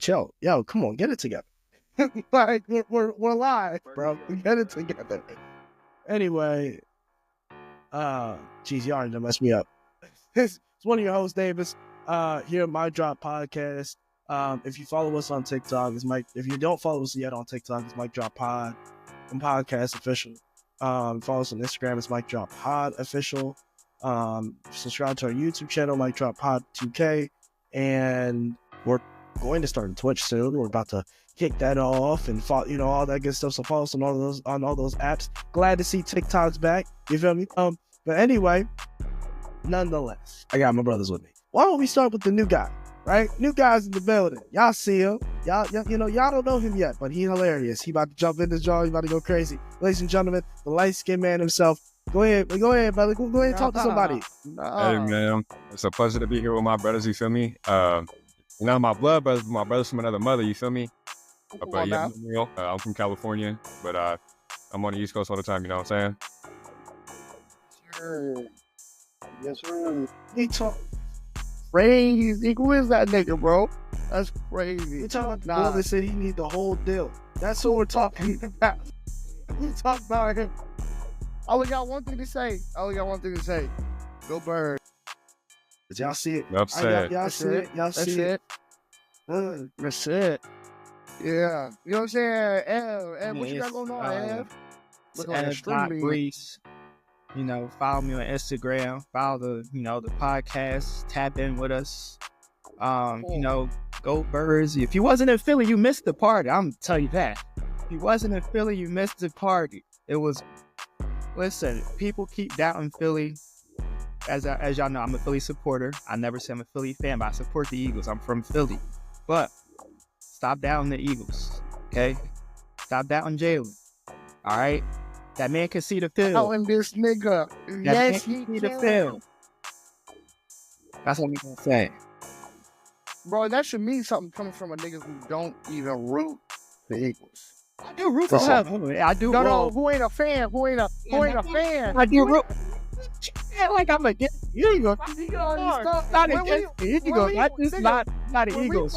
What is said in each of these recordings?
yo, come on, get it together. Like, we're live, bro. Get it together. Anyway, geez, y'all already done messed me up. It's one of your hosts, Davis, here at My Drop Podcast. If you follow us on TikTok, it's Mike. If you don't follow us yet on TikTok, it's Mike Drop Pod and Podcast Official. Follow us on Instagram, it's Mike Drop Pod Official. Subscribe to our YouTube channel, Mike Drop Pod 2K, and we're going to start on Twitch soon. We're about to kick that off and follow, all that good stuff. So follow us on all those apps. Glad to see TikTok's back. You feel me? But anyway, nonetheless, I got my brothers with me. Why don't we start with the new guy? Right? New guy's in the building. Y'all see him. Y'all don't know him yet, but he's hilarious. He about to jump in this jaw. He about to go crazy. Ladies and gentlemen, the light-skinned man himself. Go ahead, brother. Go ahead and talk to somebody. Hey, man. It's a pleasure to be here with my brothers, you feel me? My blood brothers, my brothers from another mother, you feel me? But yeah, I'm from California, but I'm on the East Coast all the time, you know what I'm saying? Sure. Yes, sir. He talk crazy. Who is that nigga, bro? That's crazy. We talking about they said he need the whole deal. That's what we're talking about. We talk about him. I only got one thing to say. Go Bird. Did y'all see it? Upset. Y'all see it? Y'all see it? That's it. Yeah. You know what I'm saying? Ev, what you got going on, Ev? Look like Breeze. Follow me on Instagram. Follow the podcast. Tap in with us. Go Birds. If you wasn't in Philly, you missed the party. I'm gonna tell you that. If you wasn't in Philly, you missed the party. It was. Listen, people keep doubting Philly. As y'all know, I'm a Philly supporter. I never say I'm a Philly fan, but I support the Eagles. I'm from Philly. But stop doubting the Eagles, okay? Stop doubting Jalen, all right? That man can see the field. Oh, and this nigga. Yes, he can see the field. That's what we gonna say. Bro, that should mean something coming from a nigga who don't even root the Eagles. I do root for him. I do. No, who ain't a fan? Who ain't a fan? I do root. Like I'm against you. You go. Not against me. You go. Not the Eagles.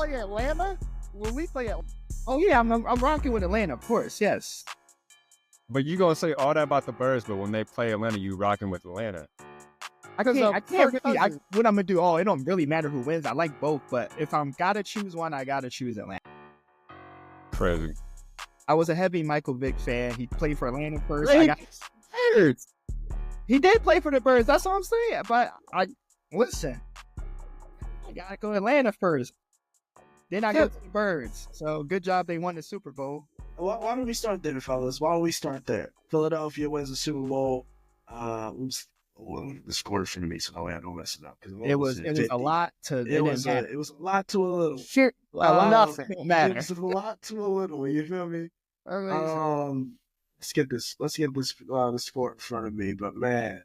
When we play Atlanta. Oh yeah, I'm rocking with Atlanta, of course. Yes. But you gonna say all that about the Birds, but when they play Atlanta, you rocking with Atlanta. I can't really. What I'm gonna do? Oh, it don't really matter who wins. I like both, but if I'm gotta choose one, I gotta choose Atlanta. Crazy. I was a heavy Michael Vick fan. He played for Atlanta first. He did play for the Birds. That's what I'm saying. But I gotta go Atlanta first. Then I go to the Birds. So good job. They won the Super Bowl. Why don't we start there, fellas? Why don't we start there? Philadelphia wins the Super Bowl. The score for me, so I don't mess it up. It was a lot to. It was a lot to a little. Shit, nothing matter. It was a lot to a little. You feel me? Let's get this the score in front of me. But man,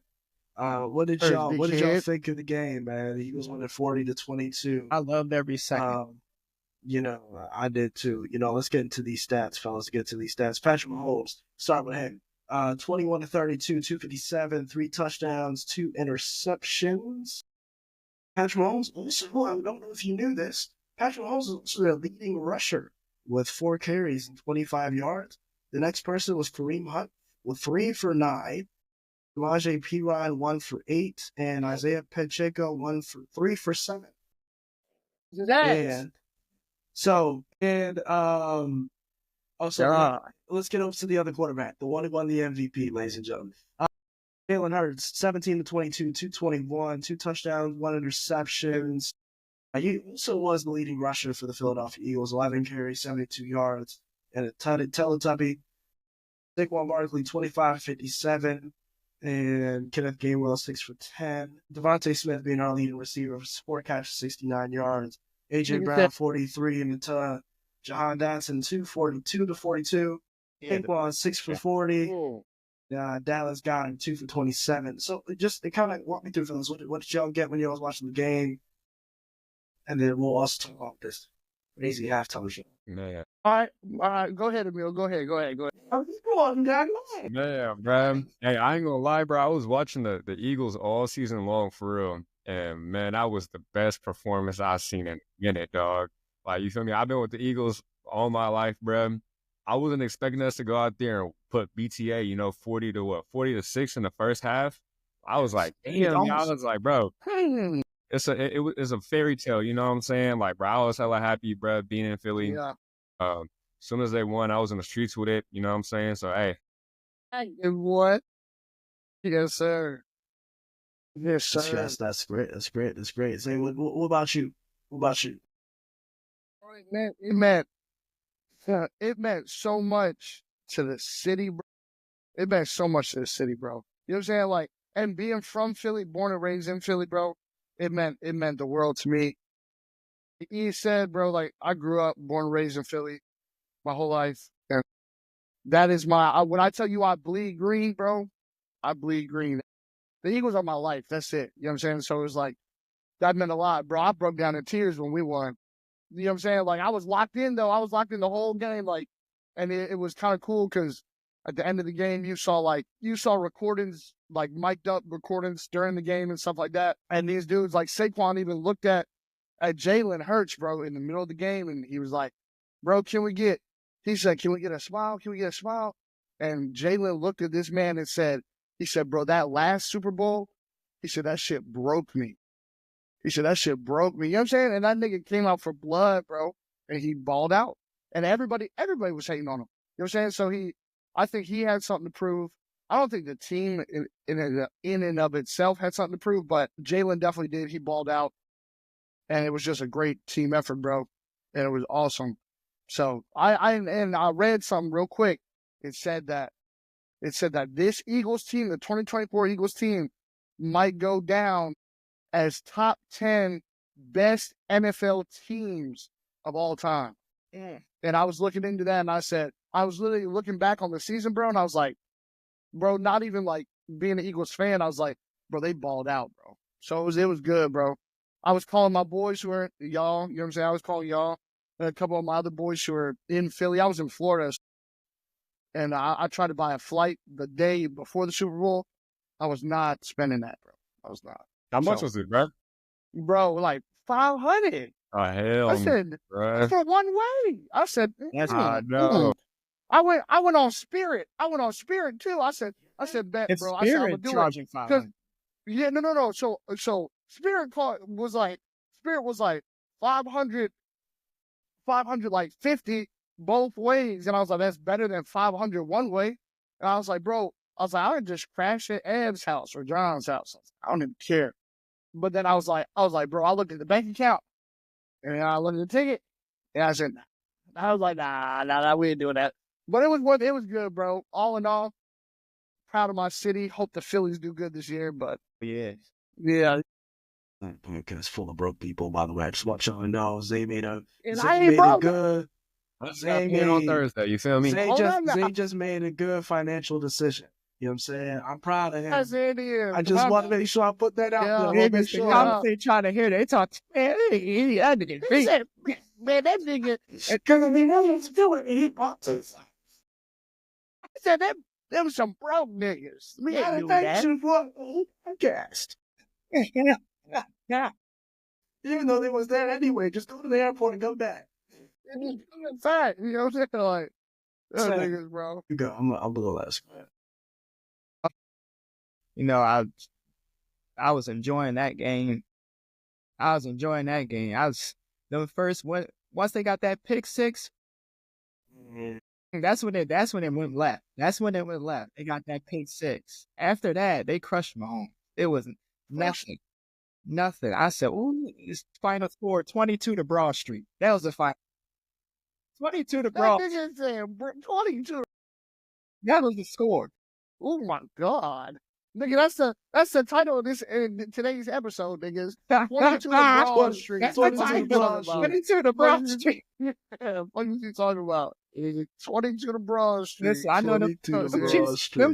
what did y'all think of the game, man? The Eagles won at 40-22. I loved every second. I did too. Let's get into these stats, fellas. Patrick Mahomes, start with him. 21-32, 257, 3 touchdowns, 2 interceptions. Patrick Mahomes, I don't know if you knew this. Patrick Mahomes was the leading rusher with 4 carries and 25 yards. The next person was Kareem Hunt with 3 for 9. Elijah P. Ryan 1 for 8, and Isaiah Pacheco 3 for 7. Let's get up to the other quarterback, the one who won the MVP, ladies and gentlemen. Jalen Hurts, 17-22, 221, 2 touchdowns, 1 interceptions. He also was the leading rusher for the Philadelphia Eagles, 11 carries, 72 yards, and a Teletubby. Saquon Barkley, 25-57, and Kenneth Gainwell, 6 for 10. Devontae Smith being our leading receiver, 4 catches, 69 yards. A.J. Brown, 43, and Jahan Dotson, 42-42. Saquon, 6 for 40. Dallas got him 2 for 27. So it kind of walk me through, fellas. What did y'all get when y'all was watching the game? And then we'll also talk about this crazy halftime show. Man. All right. Go ahead, Emil. Go ahead. Oh, go on, guy. Man, bro. Hey, I ain't gonna lie, bro. I was watching the Eagles all season long for real. And man, that was the best performance I've seen in a minute, dog. Like, you feel me? I've been with the Eagles all my life, bro. I wasn't expecting us to go out there and put BTA, 40 to 6 in the first half. I was like, damn, I was like, bro, it's a fairy tale, you know what I'm saying? Like, bro, I was hella happy, bro, being in Philly. Yeah. As soon as they won, I was in the streets with it, you know what I'm saying? So, hey. What? Yes, sir. Yes, sir. That's great. That's great. That's great. Say, what about you? What about you? It meant so much to the city, bro. It meant so much to the city, bro. You know what I'm saying? Like, and being from Philly, born and raised in Philly, bro, it meant the world to me. He said, bro, like, I grew up, born and raised in Philly my whole life. And that is when I tell you I bleed green, bro, I bleed green. The Eagles are my life. That's it. You know what I'm saying? So it was like, that meant a lot, bro. I broke down in tears when we won. You know what I'm saying? Like, I was locked in, though. I was locked in the whole game. Like, and it was kind of cool because at the end of the game, you saw recordings, like mic'd up recordings during the game and stuff like that. And these dudes, like Saquon, even looked at Jalen Hurts, bro, in the middle of the game, and he was like, bro, he said, can we get a smile? Can we get a smile? And Jalen looked at this man and said, bro, that last Super Bowl, he said, that shit broke me. He said, that shit broke me. You know what I'm saying? And that nigga came out for blood, bro, and he balled out. And everybody was hating on him. You know what I'm saying? So I think he had something to prove. I don't think the team in and of itself had something to prove, but Jalen definitely did. He balled out. And it was just a great team effort, bro. And it was awesome. So I read something real quick. It said that this Eagles team, the 2024 Eagles team, might go down as top 10 best NFL teams of all time. And I was looking into that, and I was literally looking back on the season, bro, and I was like, bro, not even like being an Eagles fan, I was like, bro, they balled out, bro. So it was good, bro. I was calling my boys who are y'all, you know what I'm saying? I was calling y'all and a couple of my other boys who are in Philly. I was in Florida, and I tried to buy a flight the day before the Super Bowl. I was not spending that, bro. I was not. How much was it, bro? Bro, like $500. Oh, hell, I said, for one way. I said, no. I went on Spirit. I went on Spirit too. I said, bet, it's bro. Spirit I said, I'm gonna do charging $500. Yeah, no. So Spirit was like 500, like 50 both ways, and I was like, that's better than 500 one way. And I was like, bro, I would just crash at Eb's house or John's house. I don't even care. But then I was like, bro, I looked at the bank account, and I looked at the ticket, and I said, nah, we ain't doing that. But it was good, bro. All in all, proud of my city. Hope the Phillies do good this year, but yeah. Podcast full of broke people, by the way. I just want y'all to know Zay made it good. Zay made on Thursday, you feel me? Zay just made a good financial decision. You know what I'm saying? I'm proud of him. I just want to make sure I put that out there. Make sure they trying to hear that. They talk, man, that nigga. I said, them some broke niggas. We ain't do that. Podcast. Yeah. Even though they was there anyway, just go to the airport and come back. Fact, you know what I'm saying? Like, them niggas, bro. You go. I'm the last man. You know, I was enjoying that game. Once they got that pick six, that's when it went left. They got that pick six. After that, they crushed Mahomes. It was nothing. I said, ooh, it's final score 22 to Broad Street. That was the final. 22 to Broad. That nigga said 22. That was the score. Oh my God. Nigga, that's the title of today's episode, niggas. 22 to Broad Street. That's what I'm talking about. 22 to Broad Street. What are you talking about? 22 to Broad Street. Listen, I know them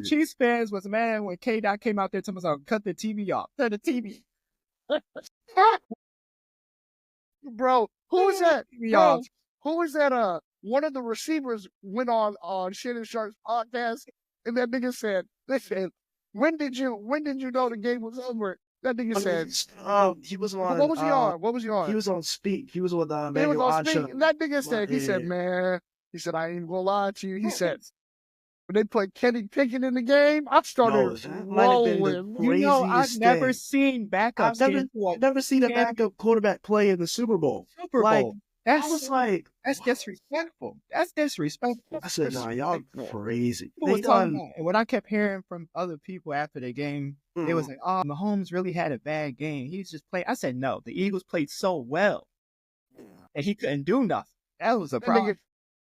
Chiefs fans was mad when K-Dot came out there to us, cut the TV off. Cut the TV. Bro, who was that? Bro, who was that? One of the receivers went on Shannon Sharp's podcast, and that nigga said, listen, when did you know the game was over? That nigga said. He was on. What was he on? What was he on? He was on Speak. He was with He was Manuel on Speak. Odshow. That nigga said. He said, man. He said, I ain't gonna lie to you. He said, when they put Kenny Pickett in the game, I started rolling. You know, I've never seen backups. I've never seen a backup quarterback play in the Super Bowl. That's disrespectful. That's disrespectful. I said, nah, y'all crazy. And what I kept hearing from other people after the game, it was like, oh, Mahomes really had a bad game. He was just playing. I said, no, the Eagles played so well. And he couldn't do nothing. That was a problem.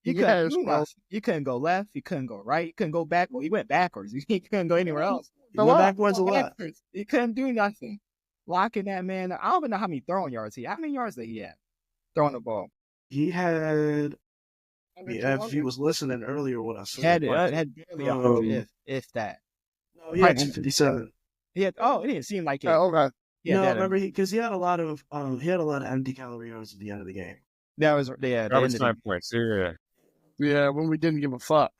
He couldn't do nothing. He couldn't go left. He couldn't go right. He couldn't go back. Well, he went backwards. He couldn't go anywhere else. He went backwards a lot. He couldn't do nothing. Locking that man. I don't even know how many throwing yards he had. How many yards did he have throwing the ball? He had. If he was listening earlier, what I said. Had barely 100, if that. No, he had 57. It didn't seem like it. Okay. Yeah, no, remember because he had a lot of empty calorie yards at the end of the game. That was time points. Yeah, when we didn't give a fuck.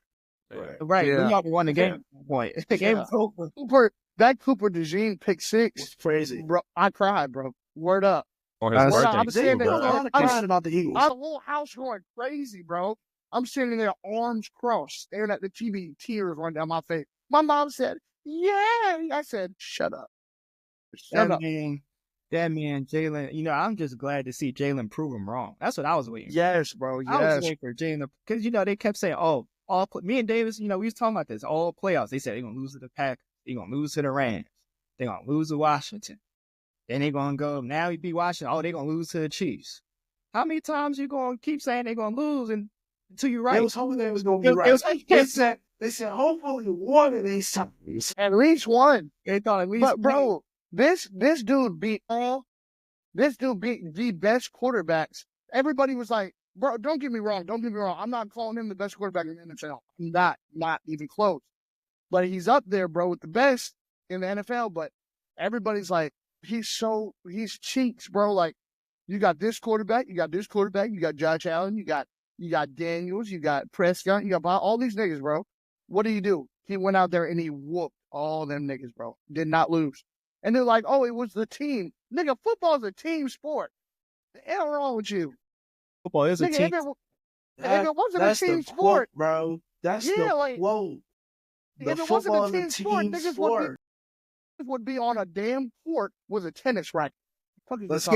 Right. Yeah. We already won the game at one point. The game was over. That Cooper DeJean pick six. It's crazy. Bro, I cried, bro. Word up. On his birthday. I'm saying that I'm crying about the Eagles. Our whole house going crazy, bro. I'm sitting there, arms crossed, staring at the TV, tears running down my face. My mom said, yeah. I said, shut up. That man, Jalen, I'm just glad to see Jalen prove him wrong. That's what I was waiting for. Yes, bro. Yes. I was waiting for Jalen because, they kept saying, me and Davis, we was talking about this, all playoffs. They said they're going to lose to the Packers. They're going to lose to the Rams. They're going to lose to Washington. Then they're going to go, now he beat Washington. Oh, they're going to lose to the Chiefs. How many times you going to keep saying they're going to lose until you're right? They was hoping they was going to be right. They said, hopefully one of these times. At least one. They thought at least But, bro, this dude beat the best quarterbacks. Everybody was like, bro, don't get me wrong. I'm not calling him the best quarterback in the NFL. I'm not even close. But he's up there, bro, with the best in the NFL. But everybody's like, he's cheeks, bro. Like, you got this quarterback, you got Josh Allen, you got Daniels, you got Prescott, you got all these niggas, bro. What do? He went out there and he whooped all them niggas, bro. Did not lose. And they're like, oh, it was the team. Nigga, football is a team sport. The hell wrong with you? Football is a team. If it wasn't a team sport, bro. That's the quote. If it wasn't a team sport, niggas would be on a damn court with a tennis racket. Let's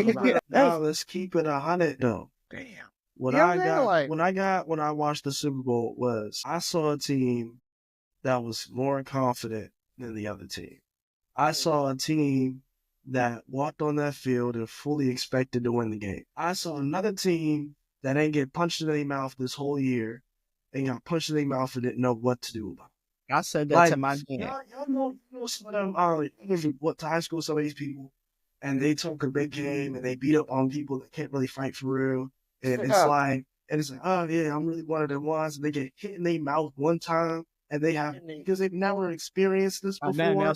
keep it 100 though. Damn. When I watched the Super Bowl was I saw a team that was more confident than the other team. I saw a team that walked on that field and fully expected to win the game. I saw another team that ain't get punched in their mouth this whole year and got punched in their mouth and didn't know what to do about it. I said that to my dad. Y'all know some of them what to high school, some of these people, and they took a big game and they beat up on people that can't really fight for real. And it's like, oh yeah, I'm really one of them ones. And they get hit in their mouth one time, and because they've never experienced this before.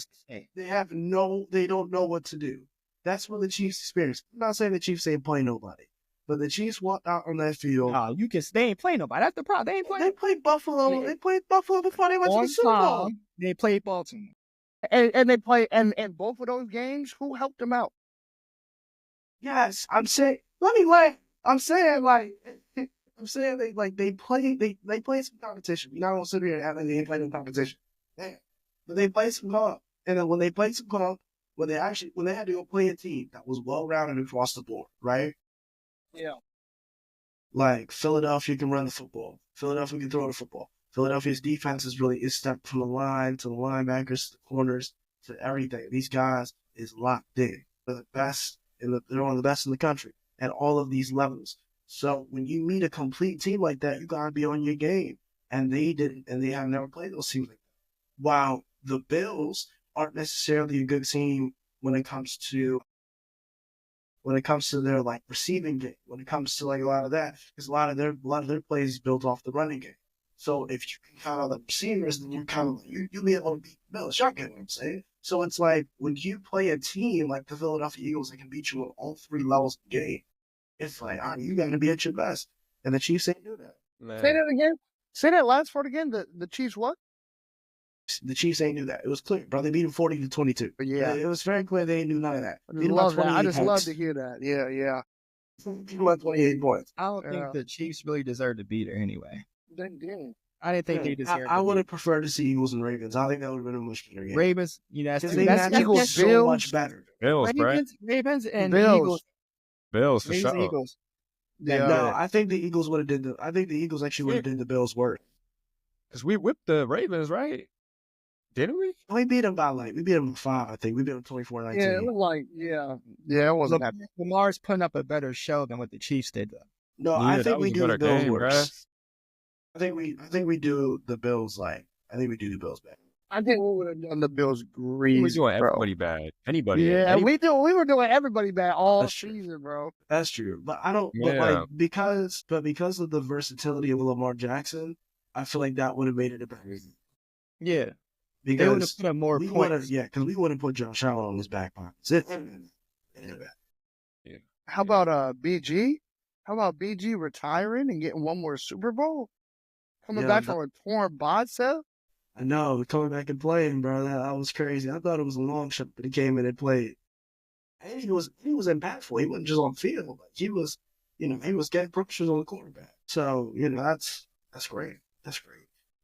They don't know what to do. That's what the Chiefs experienced. I'm not saying the Chiefs ain't play nobody, but the Chiefs walked out on that field. No, they ain't play nobody. That's the problem. They played Buffalo. They played Buffalo before they went to the Super Bowl. They played Baltimore. And they play, and both of those games, who helped them out? Yes, I'm saying, they played some competition. You're not gonna sit here and act like they ain't playing no competition. Yeah. But they played some comp. And then when they played some comp, when they had to go play a team that was well rounded across the board, right? Yeah. Like Philadelphia can run the football. Philadelphia can throw the football. Philadelphia's defense is stepped from the line to the linebackers to the corners to everything. These guys is locked in. They're the best they're one of the best in the country at all of these levels. So when you meet a complete team like that, you gotta be on your game. And they didn't, and they have never played those teams like that. While the Bills aren't necessarily a good team when it comes to their like receiving game, when it comes to like a lot of that, because a lot of their plays is built off the running game. So if you can count on the receivers, then you'll be able to beat the Bills. Y'all get what I'm saying? So it's like when you play a team like the Philadelphia Eagles that can beat you on all three levels of the game, it's like, you got to be at your best. And the Chiefs ain't do that. Man. Say that again. Say that last part again. The Chiefs what? The Chiefs ain't do that. It was clear, bro. They beat them 40-22. Yeah. It was very clear they ain't do none of that. I just love to hear that. Yeah. You won 28 points. I don't think the Chiefs really deserve to beat her anyway. They did. I didn't think they deserved. I would have preferred to see Eagles and Ravens. I think that would have been a much better game. Ravens, that's Eagles so much better. Bills, Ravens and Bills. Eagles. Bills for Ravens and sure. Eagles. Yeah. No, I think the Eagles would have did I think the Eagles actually would have did the Bills worse. Because we whipped the Ravens, right? Didn't we? We beat them by we beat them by 5, I think. We beat them 24-19. Yeah, it was like, yeah, it wasn't that. Lamar's putting up a better show than what the Chiefs did, though. No, Yeah, I that think was we a do the better Bills game, worse. bruh. I think we do the Bills I think we do the Bills better. I think we would have done the Bills grease. We're doing bro. everybody bad. Anybody. Yeah, Any- we were doing everybody bad all That's true. season, bro. That's true, but I don't. Yeah. But because of the versatility of Lamar Jackson, I feel like that would have made it a better game. Yeah. They would have Because put up more we points. because we wouldn't put Josh Allen on his back pocket. How about BG? How about BG retiring and getting one more Super Bowl? Coming back from a torn bicep? I know, coming back and playing, bro. That was crazy. I thought it was a long shot, but he came in and played. And he was impactful. He wasn't just on field, but he was, he was getting pressures on the quarterback. So, that's great. That's great.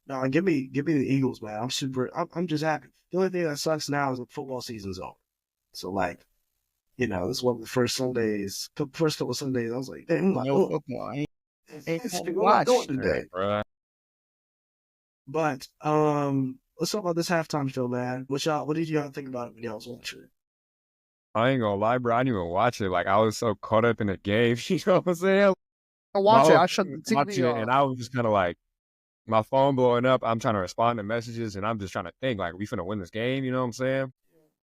No, give me the Eagles, man. I'm just happy. The only thing that sucks now is the football season's over. So, this is one of the first couple of Sundays, I was like, damn, No football. Ain't watch today. Bruh. But let's talk about this halftime show, man. What did y'all think about it when y'all was watching it? I ain't gonna lie, bro. I didn't even watch it. Like, I was so caught up in the game. You know what I'm saying? I watch it. I shut the TV off. And I was just kind of like, my phone blowing up. I'm trying to respond to messages, and I'm just trying to think, like, we finna win this game. You know what I'm saying?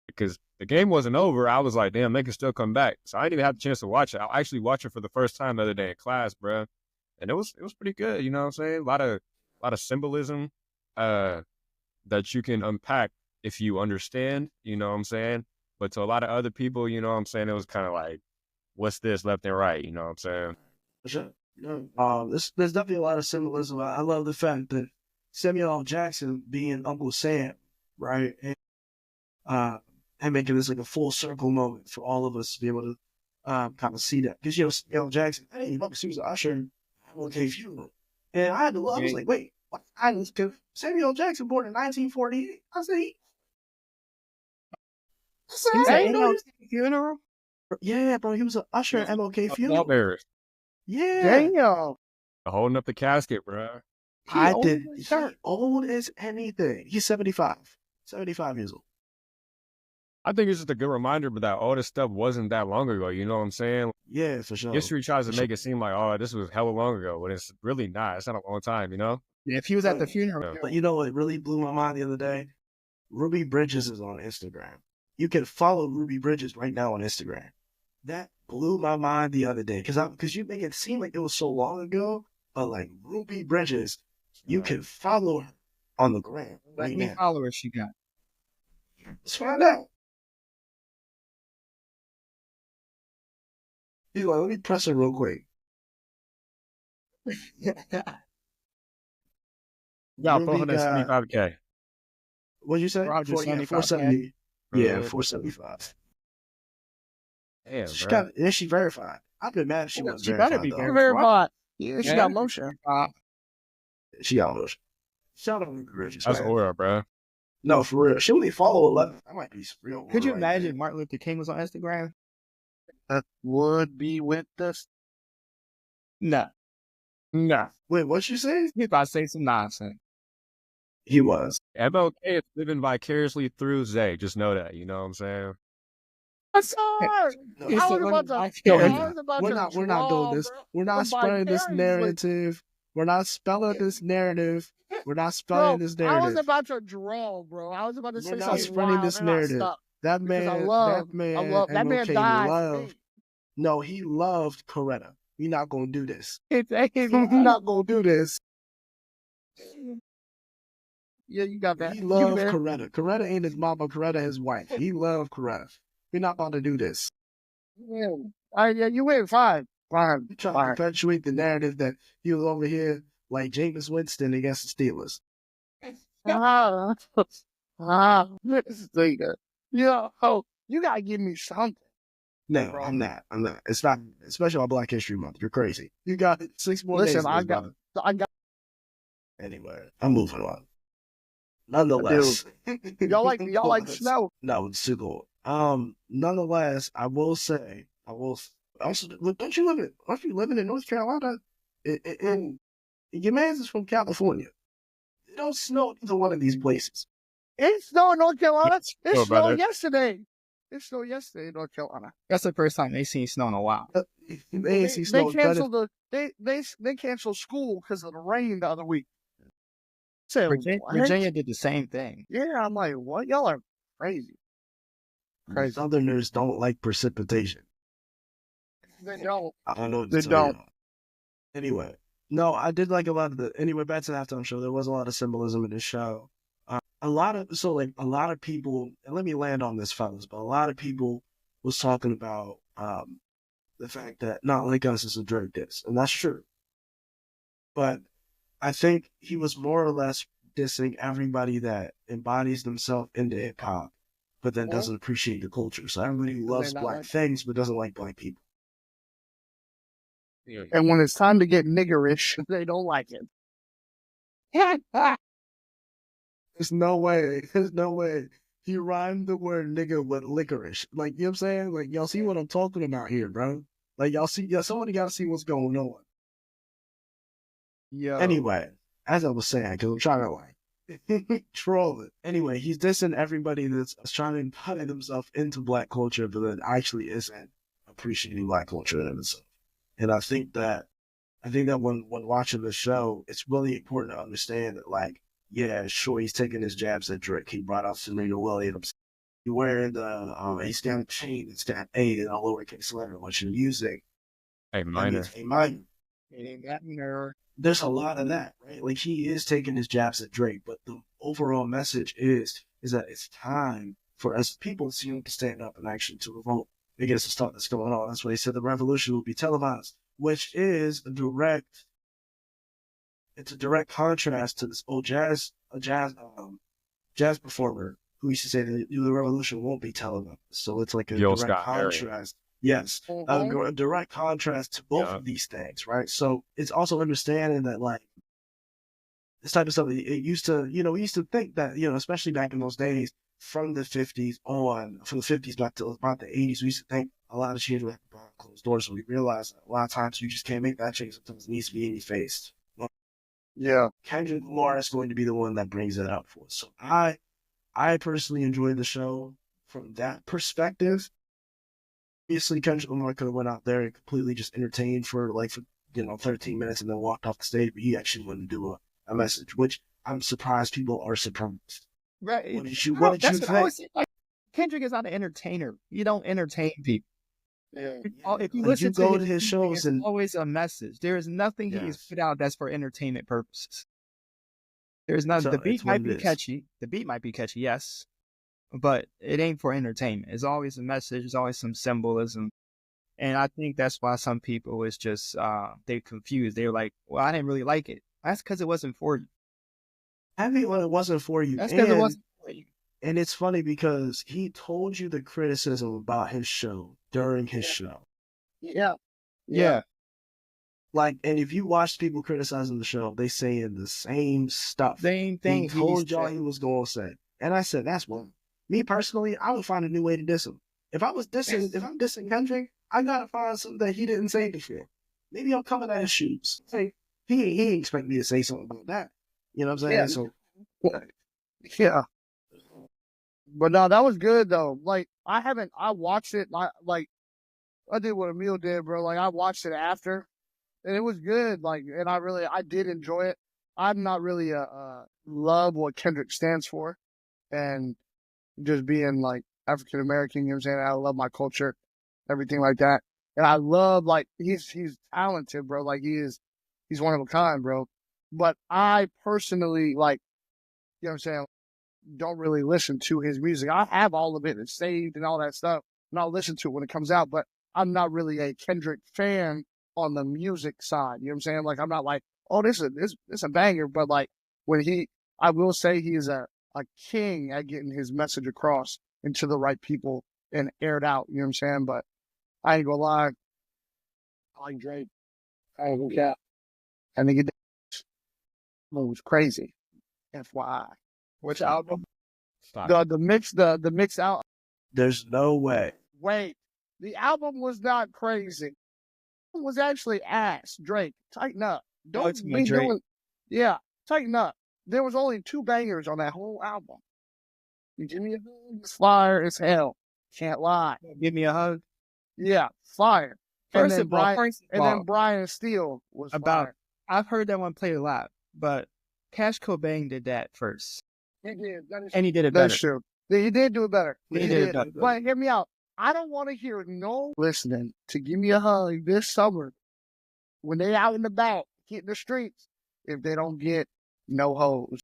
Because the game wasn't over. I was like, damn, they can still come back. So I didn't even have the chance to watch it. I actually watched it for the first time the other day in class, bro. And it was pretty good. You know what I'm saying? A lot of symbolism that you can unpack if you understand. You know what I'm saying? But to a lot of other people, you know what I'm saying, it was kind of like, what's this left and right? You know what I'm saying? For sure. There's definitely a lot of symbolism. I love the fact that Samuel L. Jackson being Uncle Sam, right? And making this like a full circle moment for all of us to be able to kind of see that. Because, Samuel L. Jackson, hey, he was an usher at MLK funeral. And I had to look, I was like, wait, what? Samuel L. Jackson born in 1948. I said, funeral? Yeah, bro, he was an usher at MLK funeral. Bears. Yeah. Damn. Holding up the casket, bro. He old as anything. He's 75. 75 years old. I think it's just a good reminder, but that all this stuff wasn't that long ago. You know what I'm saying? Yeah, for sure. History tries to make it seem like, oh, this was hella long ago, but it's really not. It's not a long time, you know? Yeah, if he was at the funeral. But you know what really blew my mind the other day? Ruby Bridges is on Instagram. You can follow Ruby Bridges right now on Instagram. That blew my mind the other day because you make it seem like it was so long ago, but like Ruby Bridges, you can follow her on the gram right How many now. followers she got? Let's find out. He's like, let me press her real quick. Yeah, Ruby got- 475K. What'd you say? 470. Yeah, 475. Damn, She bro. is she verified? I've been mad if she wasn't She better verified. be though. Verified. Yeah, she Yeah. got motion. She got motion. Shout out to Ruby Bridges. That's man. aura, bro. No, for real. She only follow 11. That might be real. Could you right imagine there. Martin Luther King was on Instagram? That would be with us. Nah. Nah. Wait, what you say? He's about to say some nonsense. He was. MLK is living vicariously through Zay. Just know that. You know what I'm saying? That's hard. No, He I said, was about to. No, I was about we're to not draw, doing this. bro. We're not I'm spreading this vicariously- narrative. We're not spelling this narrative. We're not Bro, spelling this I was narrative. about to draw, bro. I was about to We're say not something spreading wild, this and I narrative. stopped That because man, I love. that man, I love that man MLK died. loved. No, he loved Coretta. We're not gonna do this. He's We're not gonna do this. Yeah, you got that. He You loved there. Coretta. Coretta ain't his mama. Coretta his wife. He loved Coretta. We're not gonna do this. Yeah. All right, yeah, you win. Fine. Fine. You trying Fine. to perpetuate the narrative that he was over here like Jameis Winston against the Steelers. This nigga. Yo, you gotta give me something. No, bro. I'm not. It's not, especially on Black History Month. You're crazy. You got 6 more days. Listen, I got. Anyway, I'm moving on. Nonetheless, y'all like snow? No, it's too cold. Nonetheless, I will say, also, aren't you living in North Carolina? And your man's is from California. It don't snow in either one of these places. It snowed in North Carolina. It Oh, snowed brother. yesterday. It snowed yesterday in North Carolina. That's the first time they seen snow in a while. They ain't see snow. canceled they canceled school because of the rain the other week. So, Virginia did the same thing. Yeah, I'm like, what? Y'all are crazy. Crazy. Southerners don't like precipitation. They don't. I don't know what to They tell you. don't. Anyway, no, I did like a lot of anyway, back to the halftime show. There was a lot of symbolism in this show. A lot of people, and let me land on this, fellas, but a lot of people was talking about the fact that Not Like Us is a Drake diss, and that's true. But I think he was more or less dissing everybody that embodies themselves into hip hop, but then doesn't appreciate the culture. So everybody who loves black things but doesn't like black people. Yeah. And when it's time to get niggerish, they don't like it. There's no way he rhymed the word nigga with licorice. Like, you know what I'm saying? Like, y'all see what I'm talking about here, bro? Like, somebody gotta see what's going on. Yeah. Anyway, as I was saying, because I'm trying to like troll it. Anyway, he's dissing everybody that's trying to embody themselves into black culture, but then actually isn't appreciating black culture in itself. And I think that when watching the show, it's really important to understand that, like, yeah, sure, he's taking his jabs at Drake. He brought out Serena Williams. He's wearing he's got a chain that's got A in a lowercase letter, which in music, A minor. A minor. It ain't that minor. There's a lot of that, right? Like, he is taking his jabs at Drake, but the overall message is that it's time for us people to stand up and actually to revolt against the stuff that's going on. That's why he said the revolution will be televised, which is a direct contrast to this old jazz performer who used to say that the revolution won't be televised. So it's like a direct contrast. Yes, a direct contrast to both of these things, right? So it's also understanding that, like, this type of stuff, we used to think that, especially back in those days, from the 50s back to about the 80s, we used to think a lot of change would happen behind closed doors. So we realized that a lot of times you just can't make that change. Sometimes it needs to be in your face. Yeah. Kendrick Lamar is going to be the one that brings it up for us. So I personally enjoyed the show from that perspective. Obviously, Kendrick Lamar could have went out there and completely just entertained for 13 minutes and then walked off the stage, but he actually wanted to do a message, which I'm surprised people are surprised. Right. What did you think? Like, Kendrick is not an entertainer. You don't entertain people. Yeah. If you listen to his shows, there's always a message. There is nothing he's put out that's for entertainment purposes. There's not. The beat might be catchy. The beat might be catchy, yes, but it ain't for entertainment. It's always a message. There's always some symbolism, and I think that's why some people is just they're confused. They're like, "Well, I didn't really like it." That's because it wasn't for you. I think it wasn't for you. That's because it wasn't for you. And it's funny because he told you the criticism about his show during his show. Yeah. Like, and if you watch people criticizing the show, they saying the same stuff. Same thing. He told y'all he was going to say. And I said, that's one. Me personally, I would find a new way to diss him. If I'm dissing Kendrick, I gotta find something that he didn't say before. Maybe I'm coming at his shoes. Hey, he expect me to say something about that. You know what I'm saying? Yeah. Yeah. But no, that was good though. Like, I watched it. I did what Emil did, bro. Like, I watched it after, and it was good. Like, and I did enjoy it. I'm not really love what Kendrick stands for, and just being like African American. You know what I'm saying? I love my culture, everything like that, and I love, like, he's talented, bro. Like, he's one of a kind, bro. But I personally, like, you know what I'm saying, don't really listen to his music. I have all of it. It's saved and all that stuff, and I'll listen to it when it comes out, but I'm not really a Kendrick fan on the music side. You know what I'm saying? Like, I'm not like, oh, this is a banger, but like when he I will say he is a king at getting his message across and to the right people and aired out. You know what I'm saying? But I ain't gonna lie. I like Drake. I ain't gonna cap. I think it was crazy. FYI. Which album? Stop. The mix out. There's no way. Wait, the album was not crazy. It was actually ass. Drake, tighten up. Don't be Drake. doing. Yeah, tighten up. There was only 2 bangers on that whole album. You give me a hug, it's fire as hell. Can't lie. Give me a hug. Yeah, fire. First of all, then Brian Steele was fire. I've heard that one played a lot, but Cash Cobain did that first. He did. And he did it better. That's true. He did do it better. He did it better. But hear me out. I don't want to hear no listening to Give Me a Hug this summer when they out and about hitting the streets if they don't get no hoes.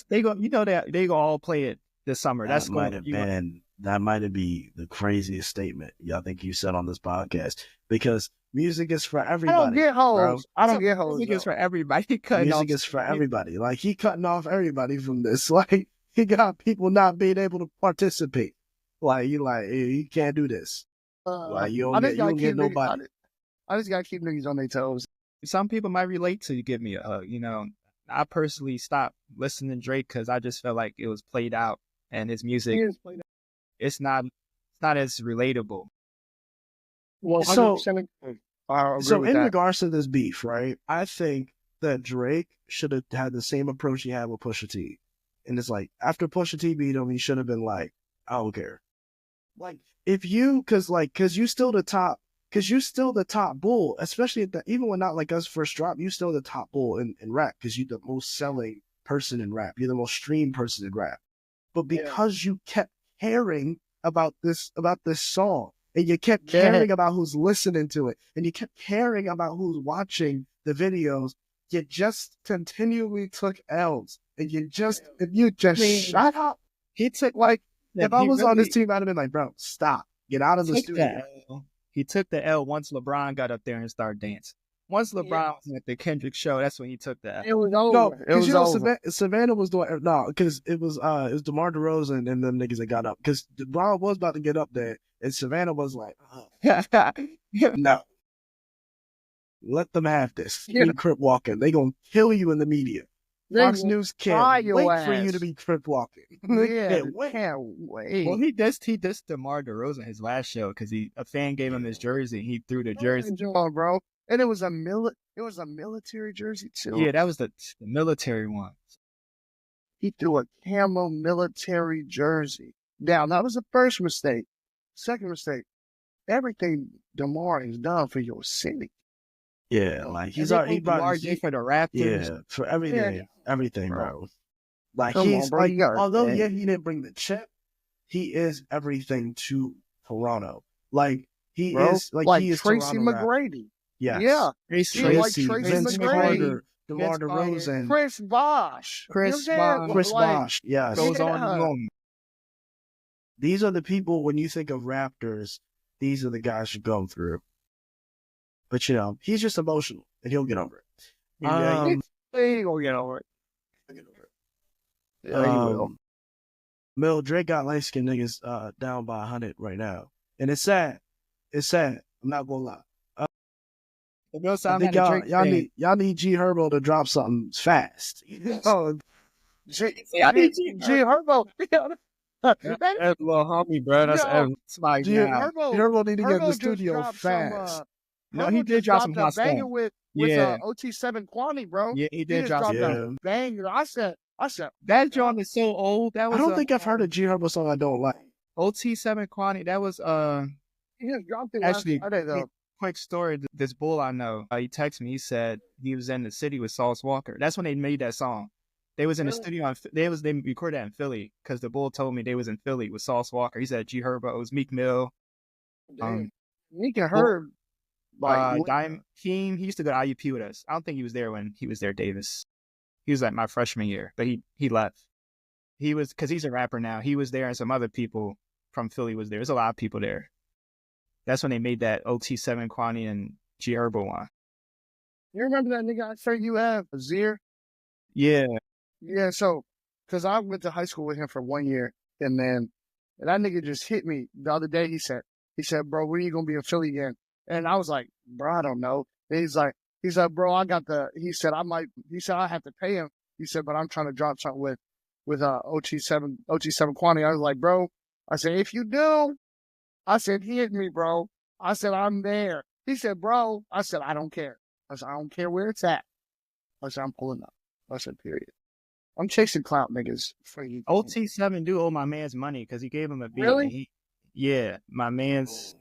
They gonna all play it this summer. That might have been the craziest statement I think you said on this podcast, because music is for everybody. I don't get hoes. Bro. I don't get hoes. Music is for everybody. Music is for everybody. Like, he cutting off everybody from this. Like, he got people not being able to participate. Like, you can't do this. Like, you don't get nobody. I just gotta keep niggas on their toes. Some people might relate to Give Me a Hug. You know, I personally stopped listening to Drake because I just felt like it was played out, and his music, it's not as relatable. Well, so in that. regards to this beef, right? I think that Drake should have had the same approach he had with Pusha T. And it's like, after Pusha T beat him, he should have been like, I don't care. Like, cause you still the top bull, especially even when Not Like Us first dropped, you still the top bull in rap, because you're the most selling person in rap. You're the most streamed person in rap. But because you kept caring about this song, and you kept caring about who's listening to it, and you kept caring about who's watching the videos, you just continually took L's. And you just shut up. He took, like, if I was on this team, I'd have been like, bro, stop. Get out of the studio. He took the L once LeBron got up there and started dancing. Once LeBron was at the Kendrick show, that's when he took the L. It was over. No, because over. Savannah was doing because it was DeMar DeRozan and them niggas that got up, because LeBron was about to get up there and Savannah was like, no, let them have this. You're crip walking. They gonna kill you in the media. Fox News can't wait for you to be crip walking. Can't wait. Well, he dissed DeMar DeRozan his last show because a fan gave him his jersey. He threw the jersey. Bro. And it was a military jersey too. Yeah, that was the military one. He threw a camo military jersey. Now, that was the first mistake. Second mistake, everything DeMar has done for your city. Yeah, like he brought RJ for the Raptors. Yeah, for everything, bro. Like, Come he's on, bro, although he didn't bring the chip, he is everything to Toronto. Like, he is Tracy Toronto McGrady. Rap. Yes. Yeah. Tracy, Vince Carter, DeMar DeRozan, Chris Bosh. Chris Bosh. Yes. Goes on and on. These are the people, when you think of Raptors, these are the guys you go through. But, he's just emotional, and he'll get over it. He will get over it. Yeah, he will. Mill, Drake got light-skinned niggas down by 100 right now. And it's sad. It's sad. I'm not gonna lie. I think y'all need G Herbo to drop something fast. Oh, G Herbo. That's a little homie, bro. That's G Herbo need to get in the studio fast. No, he did drop some hot banger with OT7 Quantity, bro. Yeah, he did drop some banger. I said that joint is so old. That was I don't think I've heard a G Herbo song I don't like. OT7 Quantity. That was he just dropped it actually. last Friday, though. Quick story. This bull I know, he texted me. He said he was in the city with Sauce Walker. That's when they made that song. They was in the studio. They recorded that in Philly because the bull told me they was in Philly with Sauce Walker. He said G Herbo, it was Meek Mill, Meek and Herb, Diamond King. He used to go to IUP with us. I don't think he was there when he was there, Davis. He was like my freshman year, but he left. He was, because he's a rapper now. He was there, and some other people from Philly was there. There's a lot of people there. That's when they made that OT7 Quantity and G Herbo one. You remember that nigga I said you have, Azir? Yeah. Yeah, so, because I went to high school with him for 1 year, and that nigga just hit me the other day. He said, bro, when are you going to be in Philly again? And I was like, bro, I don't know. And he's like, bro, I have to pay him. He said, but I'm trying to drop something with OT7 Quantity. I was like, bro, I said, if you do, I said, hit me, bro. I said, I'm there. He said, bro, I said, I don't care. I said, I don't care where it's at. I said, I'm pulling up. I said, period. I'm chasing clout niggas for you. OT7 do owe my man's money because he gave him a beat. Really? Yeah, my man's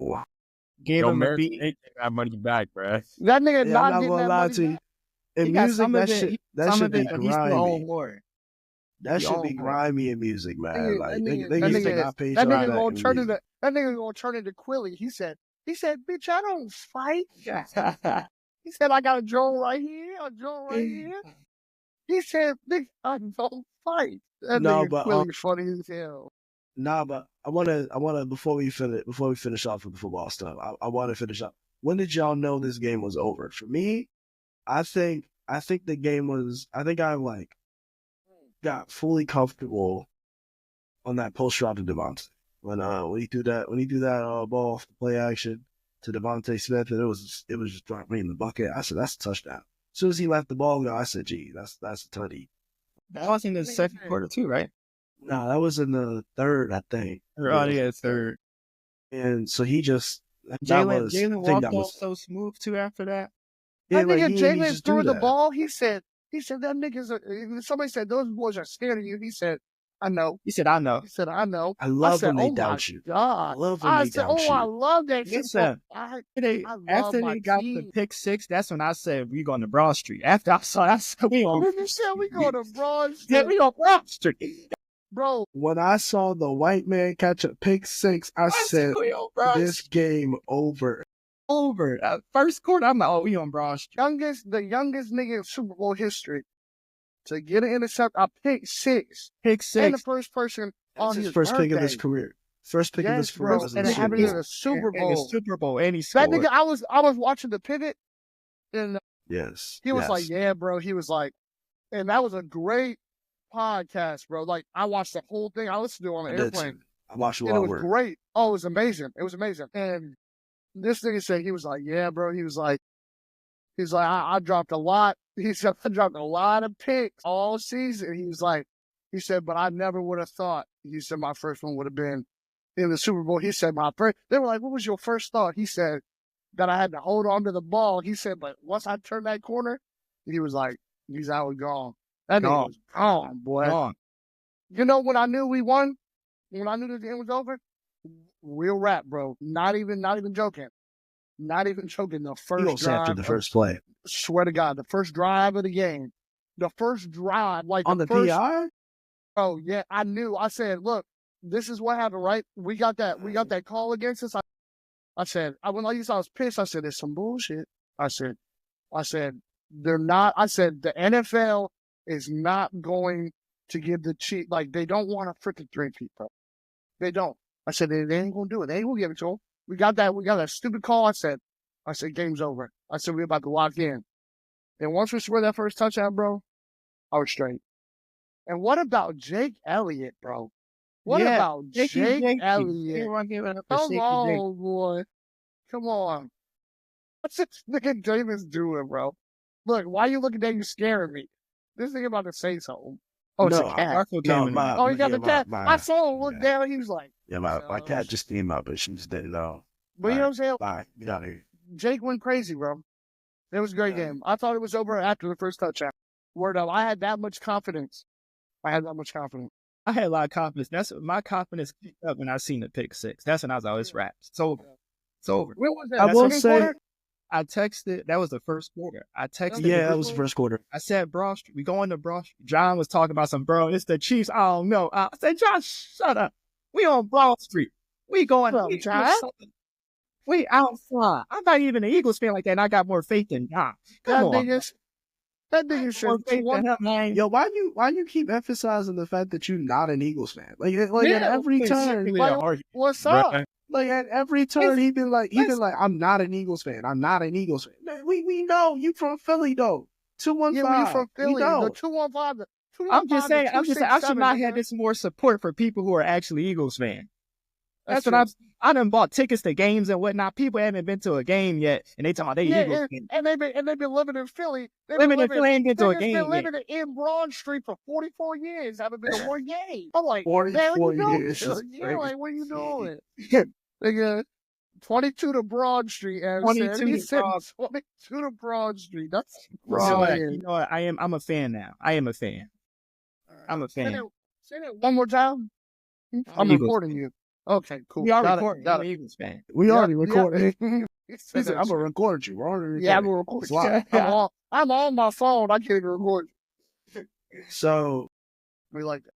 gave him a beat. Ain't that money back, bro. That nigga Yeah, not I'm not getting gonna that lie money to you. back. In music, that should be grimy. That should be grimy in music, man. Like they used to not pay that you nigga out gonna in turn music. that nigga gonna turn into Quilly. He said, bitch, I don't fight. He said, I got a drone right here, He said, bitch, I don't fight. That No, nigga but Quilly funny as hell. nah, but I wanna before we finish off with the football stuff, I wanna finish up. When did y'all know this game was over? For me, I think the game was. I think I got fully comfortable on that post drop to Devontae when he threw that ball off the play action to Devontae Smith, and it was just dropping in the bucket. I said that's a touchdown. As soon as he left the ball go, I said, gee, that's a tutty. That was in the second quarter too, right? No, that was in the third, I think. Oh yeah, third. And so he just Jalen walked off so smooth too after that. Yeah, that nigga Jalen threw the ball. He said that niggas somebody said those boys are scared of you. He said, I know. He said, I know. He said, I know. I love when they doubt you. God. I love when they doubt you. I love that shit. After they got the pick six, that's when I said we going to Broad Street. After I said we on. You said we going to Broad Street. Yeah, we on Broad Street. Bro, when I saw the white man catch a pick six, I said, this game over. First quarter, I'm like, oh, we on Broad Street. The youngest nigga in Super Bowl history to get an intercept, a pick six. And the first person on his first birthday. pick of his career. First pick of his career was in the Super Bowl. Super Bowl, and he scored. That nigga, I was watching the pivot, and he was like, yeah, bro. He was like, and that was a great podcast, bro. Like, I watched the whole thing. I listened to it on the airplane. I watched it and it was great. Oh, it was amazing. And this nigga said, he was like, yeah, bro. He was like, I dropped a lot. He said, I dropped a lot of picks all season. He said, but I never would have thought. He said, my first one would have been in the Super Bowl. He said, they were like, what was your first thought? He said, that I had to hold on to the ball. He said, but once I turned that corner, he was like, I was gone. That nigga was gone, boy. Gone. You know when I knew we won? When I knew the game was over? Real rap, bro. Not even joking. Not even joking. The first drive. After the first play. Swear to God, the first drive of the game. The first drive. Like on the PI? Oh, yeah. I knew. I said, look, this is what happened, right? We got that call against us. I said, when I was pissed, I said, there's some bullshit. I said, they're not. I said, the NFL is not going to give the cheat. Like, they don't want to freaking drink people. They don't. I said, they ain't going to do it. They ain't going to give it to them. We got that stupid call. I said, game's over. I said, we're about to lock in. And once we scored that first touchdown, bro, I was straight. And what about Jake Elliott, bro? What about Jake Elliott? Come on, boy. Come on. What's this nigga Davis doing, bro? Look, why you looking at you scaring me? This nigga about to say something. Oh, it's a cat. He got the cat. I saw him look down. He was like, yeah, my cat just came up, but she just didn't know. But you know what I'm saying? Bye. Get out of here. Jake went crazy, bro. It was a great game. I thought it was over after the first touchdown. Word up. I had that much confidence. I had a lot of confidence. That's my confidence picked up when I seen the pick six. That's when I was always wrapped. It's over. Where was that? I will say, quarter? I texted. That was the first quarter. I texted. Yeah, that was the first quarter. I said, Broad Street. We going to Broad Street. John was talking about some, bro. It's the Chiefs. I don't know. I said, John, shut up. We on Broad Street. We going. We outside. I'm not even an Eagles fan like that, and I got more faith than John. That nigga should. Yo, why you keep emphasizing the fact that you're not an Eagles fan? Like at every turn. What's up? Like at every turn, he been like, I'm not an Eagles fan. I'm not an Eagles fan. We know you from Philly though. 215. Yeah, we from Philly. We know. The 215. I'm just saying, I should not have this more support for people who are actually Eagles fans. That's what I done bought tickets to games and whatnot. People haven't been to a game yet, and they talking about they Eagles fans. And they've been living in Philly. Living in Philly ain't been to a game They've been living in Broad Street for 44 years. Haven't been to one game. I'm like, 44 years. Yeah, like, what are you doing? Nigga, 22 to Broad Street. 22 to Broad Street. That's Broad. You know what? I'm a fan now. I am a fan. I'm a fan. Say that one more time. I'm recording you. Okay, cool. We are recording. I'm an Eagles fan. We already recorded. I'm gonna record you. We're already I'm gonna record you. I'm on my phone. I can't even record you. So we like that.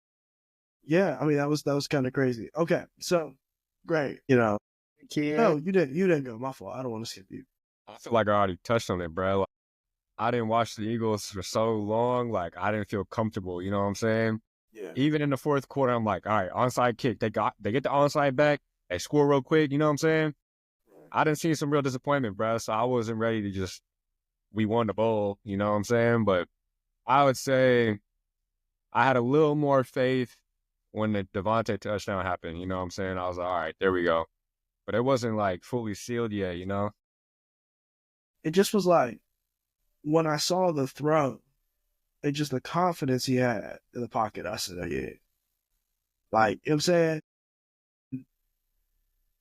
Yeah, I mean that was kind of crazy. Okay, so great. You know, no, you didn't go. My fault. I don't want to skip you. I feel like I already touched on it, bro. Like, I didn't watch the Eagles for so long. Like I didn't feel comfortable. You know what I'm saying? Yeah. Even in the fourth quarter, I'm like, all right, onside kick. They get the onside back. They score real quick. You know what I'm saying? I didn't see some real disappointment, bro. So I wasn't ready to just, we won the bowl. You know what I'm saying? But I would say I had a little more faith when the Devontae touchdown happened. You know what I'm saying? I was like, all right, there we go. But it wasn't like fully sealed yet, you know? It just was like, when I saw the throw, and just the confidence he had in the pocket, I said, oh, yeah. Like, you know what I'm saying?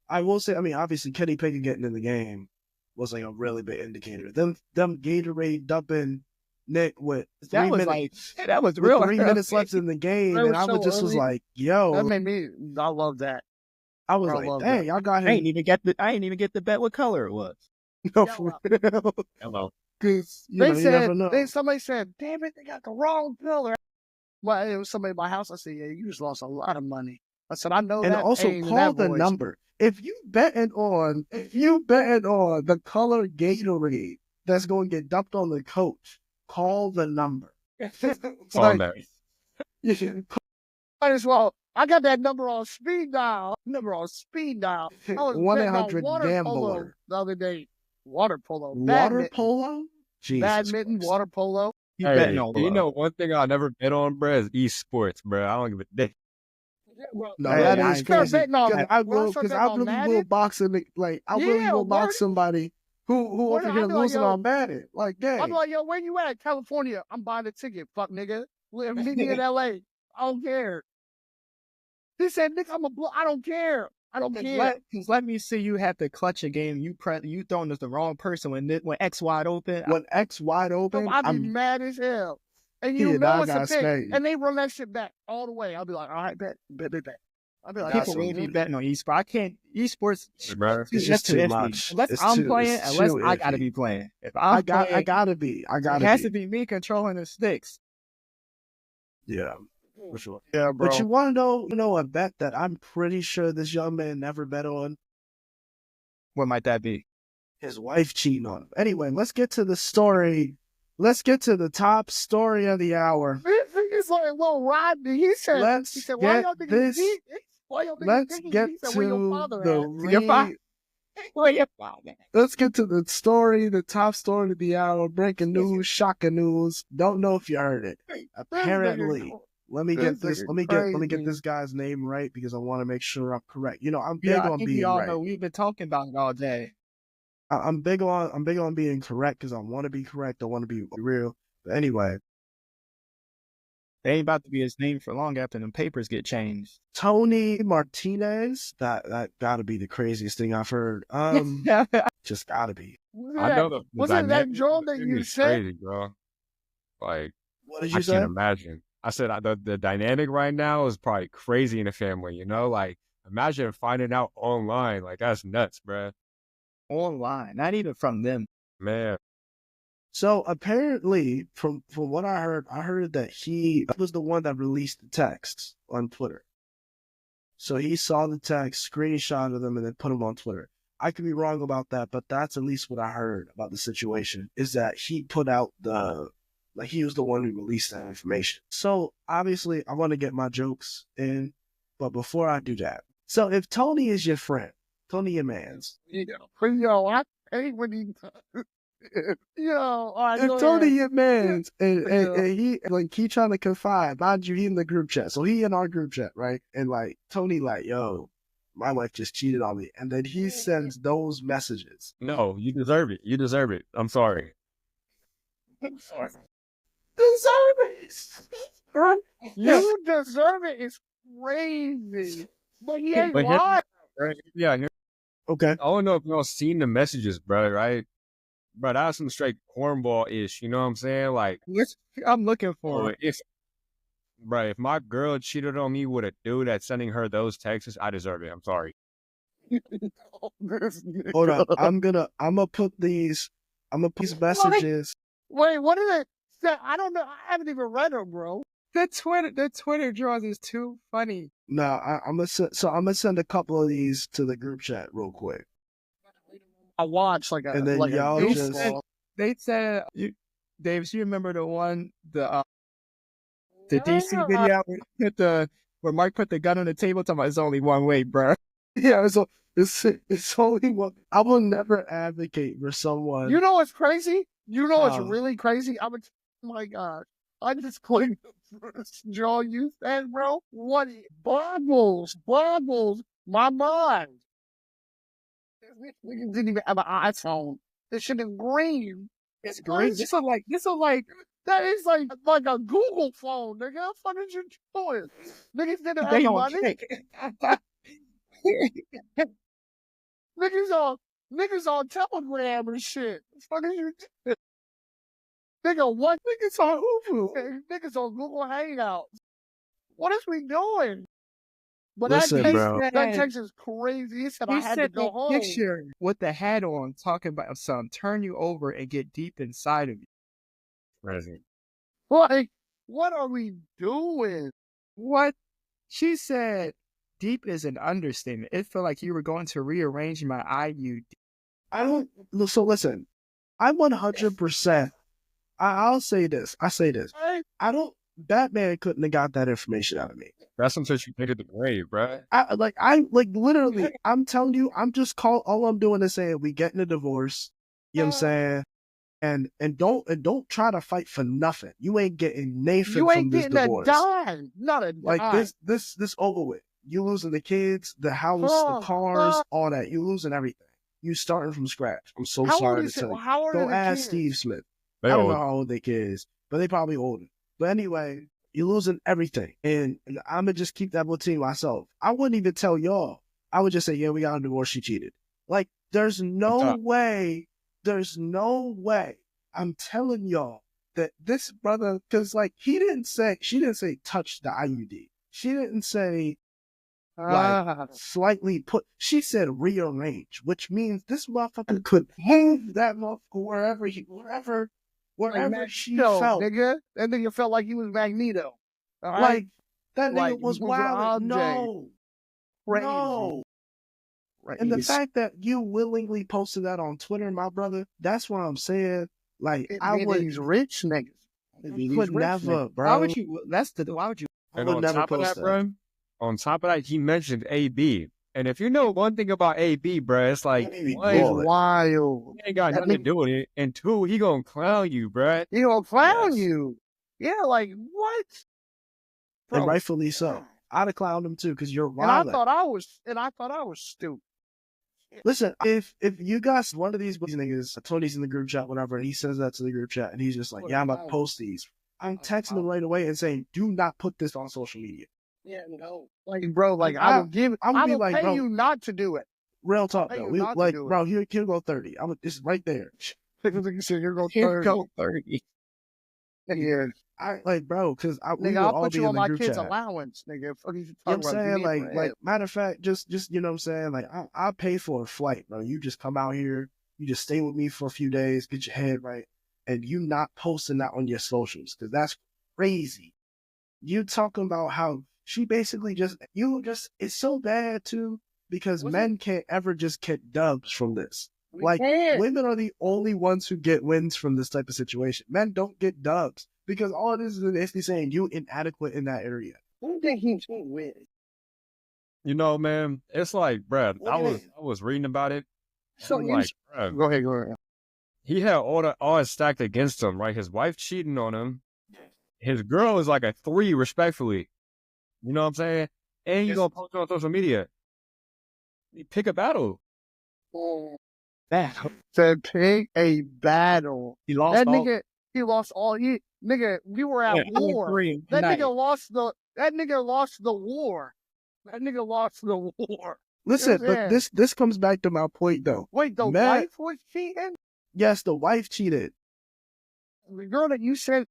I will say, I mean, obviously, Kenny Pickett getting in the game was like a really big indicator. Them Gatorade dumping Nick with that was real. 3 minutes left in the game, and I was like, yo. That made me, I love that. I was like, dang, y'all got him. I ain't even get the bet what color it was. No, for real. Hello. Because somebody said, damn it, they got the wrong pillar. Well, it was somebody at my house. I said, yeah, you just lost a lot of money. I said, I know and that. And also call the number. If you betting on the color Gatorade that's going to get dumped on the coach, call the number. Call that. Might as well. I got that number on speed dial. I was 1-800-GAMBLER the other day. Water polo. Water polo? Jesus badminton, Christ. water polo. Hey, you know one thing I'll never bet on, bro, is esports, bro. I don't give a dick. No, that is crazy. I really will box somebody who over here losing on Madden. Like, dang. I'm like, yo, where you at? California. I'm buying a ticket. Fuck, nigga. Meet me in LA. I don't care. He said, nigga, I don't care. I don't care. Let me see you have to clutch a game. You throwing this the wrong person when X wide open. When X wide open, I'd be mad as hell. And you know it's a pick. And they run that shit back all the way. I'll be like, all right, bet. I'll be like, people really be betting on esports. I can't. Esports, it's just too much. Unless I'm playing, I gotta be playing. If I gotta be. It has to be me controlling the sticks. Yeah. For sure. Yeah, bro. But you want to know a bet that I'm pretty sure this young man never bet on? What might that be? His wife cheating on him. Anyway, let's get to the story. Let's get to the top story of the hour. It's like little Rodney. He said, why y'all think this? Let's get to the story, the top story of the hour. Breaking news, shocking news. Don't know if you heard it. Apparently. Let me get this guy's name right because I want to make sure I'm correct. You know, I'm big on being right. Know we've been talking about it all day. I'm big on being correct because I want to be correct. I want to be real. But anyway, they ain't about to be his name for long after them papers get changed. Tony Martinez. That got to be the craziest thing I've heard. Just got to be. I know wasn't that Joel that you said? Crazy, bro. Like, what did you say? I can't imagine. I said the dynamic right now is probably crazy in the family, you know? Like, imagine finding out online. Like, that's nuts, bruh. Online, not even from them. Man. So, apparently, from what I heard that he was the one that released the texts on Twitter. So, he saw the text, screenshotted them, and then put them on Twitter. I could be wrong about that, but that's at least what I heard about the situation, is that he put out he was the one who released that information. So, obviously, I want to get my jokes in, but before I do that. So, if Tony is your friend, Tony your mans. Yo, I hate when he... Yo, all right, And Tony hit mans, and he trying to confide. Mind you, he in the group chat, so he in our group chat, right? And like Tony, like, yo, my wife just cheated on me, and then he sends those messages. No, you deserve it. You deserve it. I'm sorry. Deserve it. You deserve it. It's crazy, but he ain't lying. Right? Yeah. Okay. I don't know if y'all seen the messages, bro. Right? Bro, that's some straight cornball-ish. You know what I'm saying? Like, I'm looking for. if my girl cheated on me with a dude that's sending her those texts, I deserve it. I'm sorry. Hold on. I'm gonna put these messages. Wait, what is it? I don't know. I haven't even read them, bro. The Twitter draws is too funny. No, I'm gonna send a couple of these to the group chat real quick. I watched and then y'all they said Davis, you remember the one the DC video where Mark put the gun on the table talking about it's only one way, bro. Yeah, it's only one. I will never advocate for someone. You know what's crazy? You know what's really crazy? Oh my God. I just clicked the first draw you said, bro. What boggles my mind. We didn't even have an iPhone. This shit is green. It's green. This is like that is like a Google phone, nigga. How fucking you doing? Niggas didn't have money. Niggas on Telegram and shit. Fucking you. Nigga, what? Niggas on Ubu. Niggas on Google Hangouts. What is we doing? But listen, that text is crazy. He said I had to go home. Picture with the hat on, talking about some turn you over and get deep inside of you. Crazy. Like, what are we doing? What? She said, deep is an understatement. It felt like you were going to rearrange my IUD. So listen, I'm 100%. I'll say this. Batman couldn't have got that information out of me. That's some shit you think of the grave, bro. Literally, I'm telling you, all I'm doing is saying we getting a divorce. You know what I'm saying? And don't try to fight for nothing. You ain't getting Nathan from this divorce. You ain't getting a dime. Not a dime. Like this over with. You losing the kids, the house, the cars, all that. You losing everything. You starting from scratch. I'm so sorry to tell you. How old Go are the ask kids? Steve Smith. I don't know how old they kids, but they probably older. But anyway, you're losing everything. And I'm going to just keep that between myself. I wouldn't even tell y'all. I would just say, yeah, we got a divorce. She cheated. Like, there's no way. I'm telling y'all that this brother, because like, she didn't say touch the IUD. She didn't say slightly she said rearrange, which means this motherfucker could move that motherfucker wherever she felt. Nigga. That nigga felt like he was Magneto. Like, that nigga was wild. No. Crazy. No. Right. And the fact that you willingly posted that on Twitter, my brother, that's what I'm saying. Like, these rich niggas. Could never, bro. Why would you? Why would you? And on top of that, bro, on top of that, he mentioned AB. And if you know one thing about AB, bro, it's like, he's wild. He ain't got nothing to do with it. And two, he gonna clown you, bro. He gonna clown you. Yeah, like, what? Bro. And rightfully so. I'd have clowned him too, because you're wild. And I thought I was stupid. Listen, if you guys, one of these niggas, Tony's in the group chat, whatever, and he says that to the group chat, and he's just like, yeah, I'm about to post these. I'm texting him right away and saying, do not put this on social media. Yeah, no. Like, bro, like, I will pay you not to do it. Real talk, though. Bro, here go 30. It's right there. Here go 30. Yeah. Bro, because I'll put you on my kid's allowance, nigga. Fuck you know what I'm saying? Like, matter of fact, just you know what I'm saying? Like, I'll pay for a flight, bro. You just come out here, you just stay with me for a few days, get your head right, and you not posting that on your socials, because that's crazy. You talking about how she basically it's so bad, too, because men can't ever just get dubs from this. Women are the only ones who get wins from this type of situation. Men don't get dubs. Because all it is basically saying you inadequate in that area. Who think he's going to win? You know, man, it's like, bruh, I was reading about it. So like, go ahead. he had all stacked against him, right? His wife cheating on him. His girl is like a 3, respectfully. You know what I'm saying? And you gonna post it on social media. Pick a battle. Battle. To pick a battle. He lost that all. Nigga, he lost all. Nigga, we were at war. That nigga lost the war. That nigga lost the war. Listen, but this comes back to my point though. Wait, the wife was cheating? Yes, the wife cheated. The girl that you said.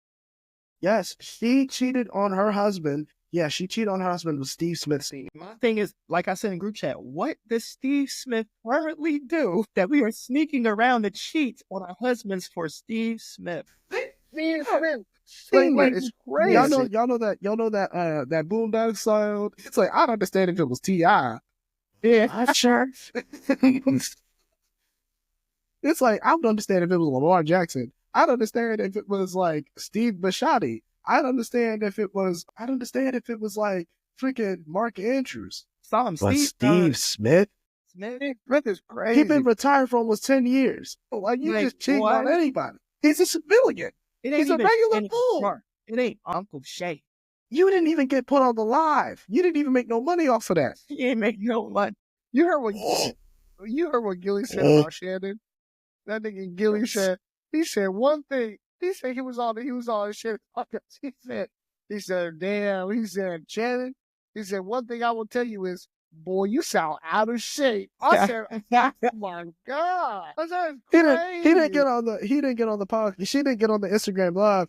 Yes, she cheated on her husband. Yeah, she cheated on her husband with Steve Smith. My thing is, like I said in group chat, what does Steve Smith currently do that we are sneaking around to cheat on our husbands for Steve Smith? Steve Smith. It's crazy. Y'all know that Boondock sound. It's like I'd understand if it was T.I. Yeah, I'm sure. It's like I would understand if it was Lamar Jackson. I'd understand if it was like Steve Bisciotti. I'd understand if it was like freaking Mark Andrews. But Steve Smith? Smith is crazy. He's been retired for almost 10 years. Like, you just cheating on anybody. He's a civilian. He's a regular fool. It ain't Uncle Shay. You didn't even get put on the live. You didn't even make no money off of that. He ain't make no money. You heard what Gilly said about Shannon? That nigga Gilly said, he said one thing. He said he was on shit. He said, damn, he said, Shannon, he said, one thing I will tell you is, boy, you sound out of shape. I said, oh my God. I said, crazy. He didn't get on the podcast. She didn't get on the Instagram live.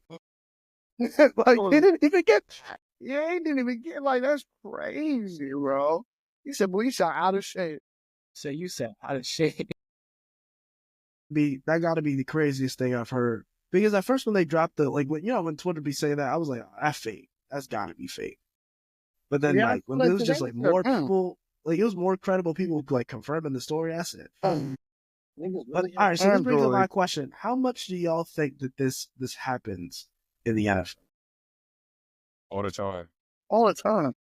Like, he didn't even get. Yeah, he didn't even get, like, that's crazy, bro. He said, boy, you sound out of shape. So you said out of shape. That gotta be the craziest thing I've heard. Because at first when they dropped when Twitter be saying that, I was like, oh, that's fake. That's gotta be fake. But then when it was just like more people, like it was more credible people like confirming the story, I said. But all right, so this brings up my question. How much do y'all think that this happens in the NFL? All the time. All the time.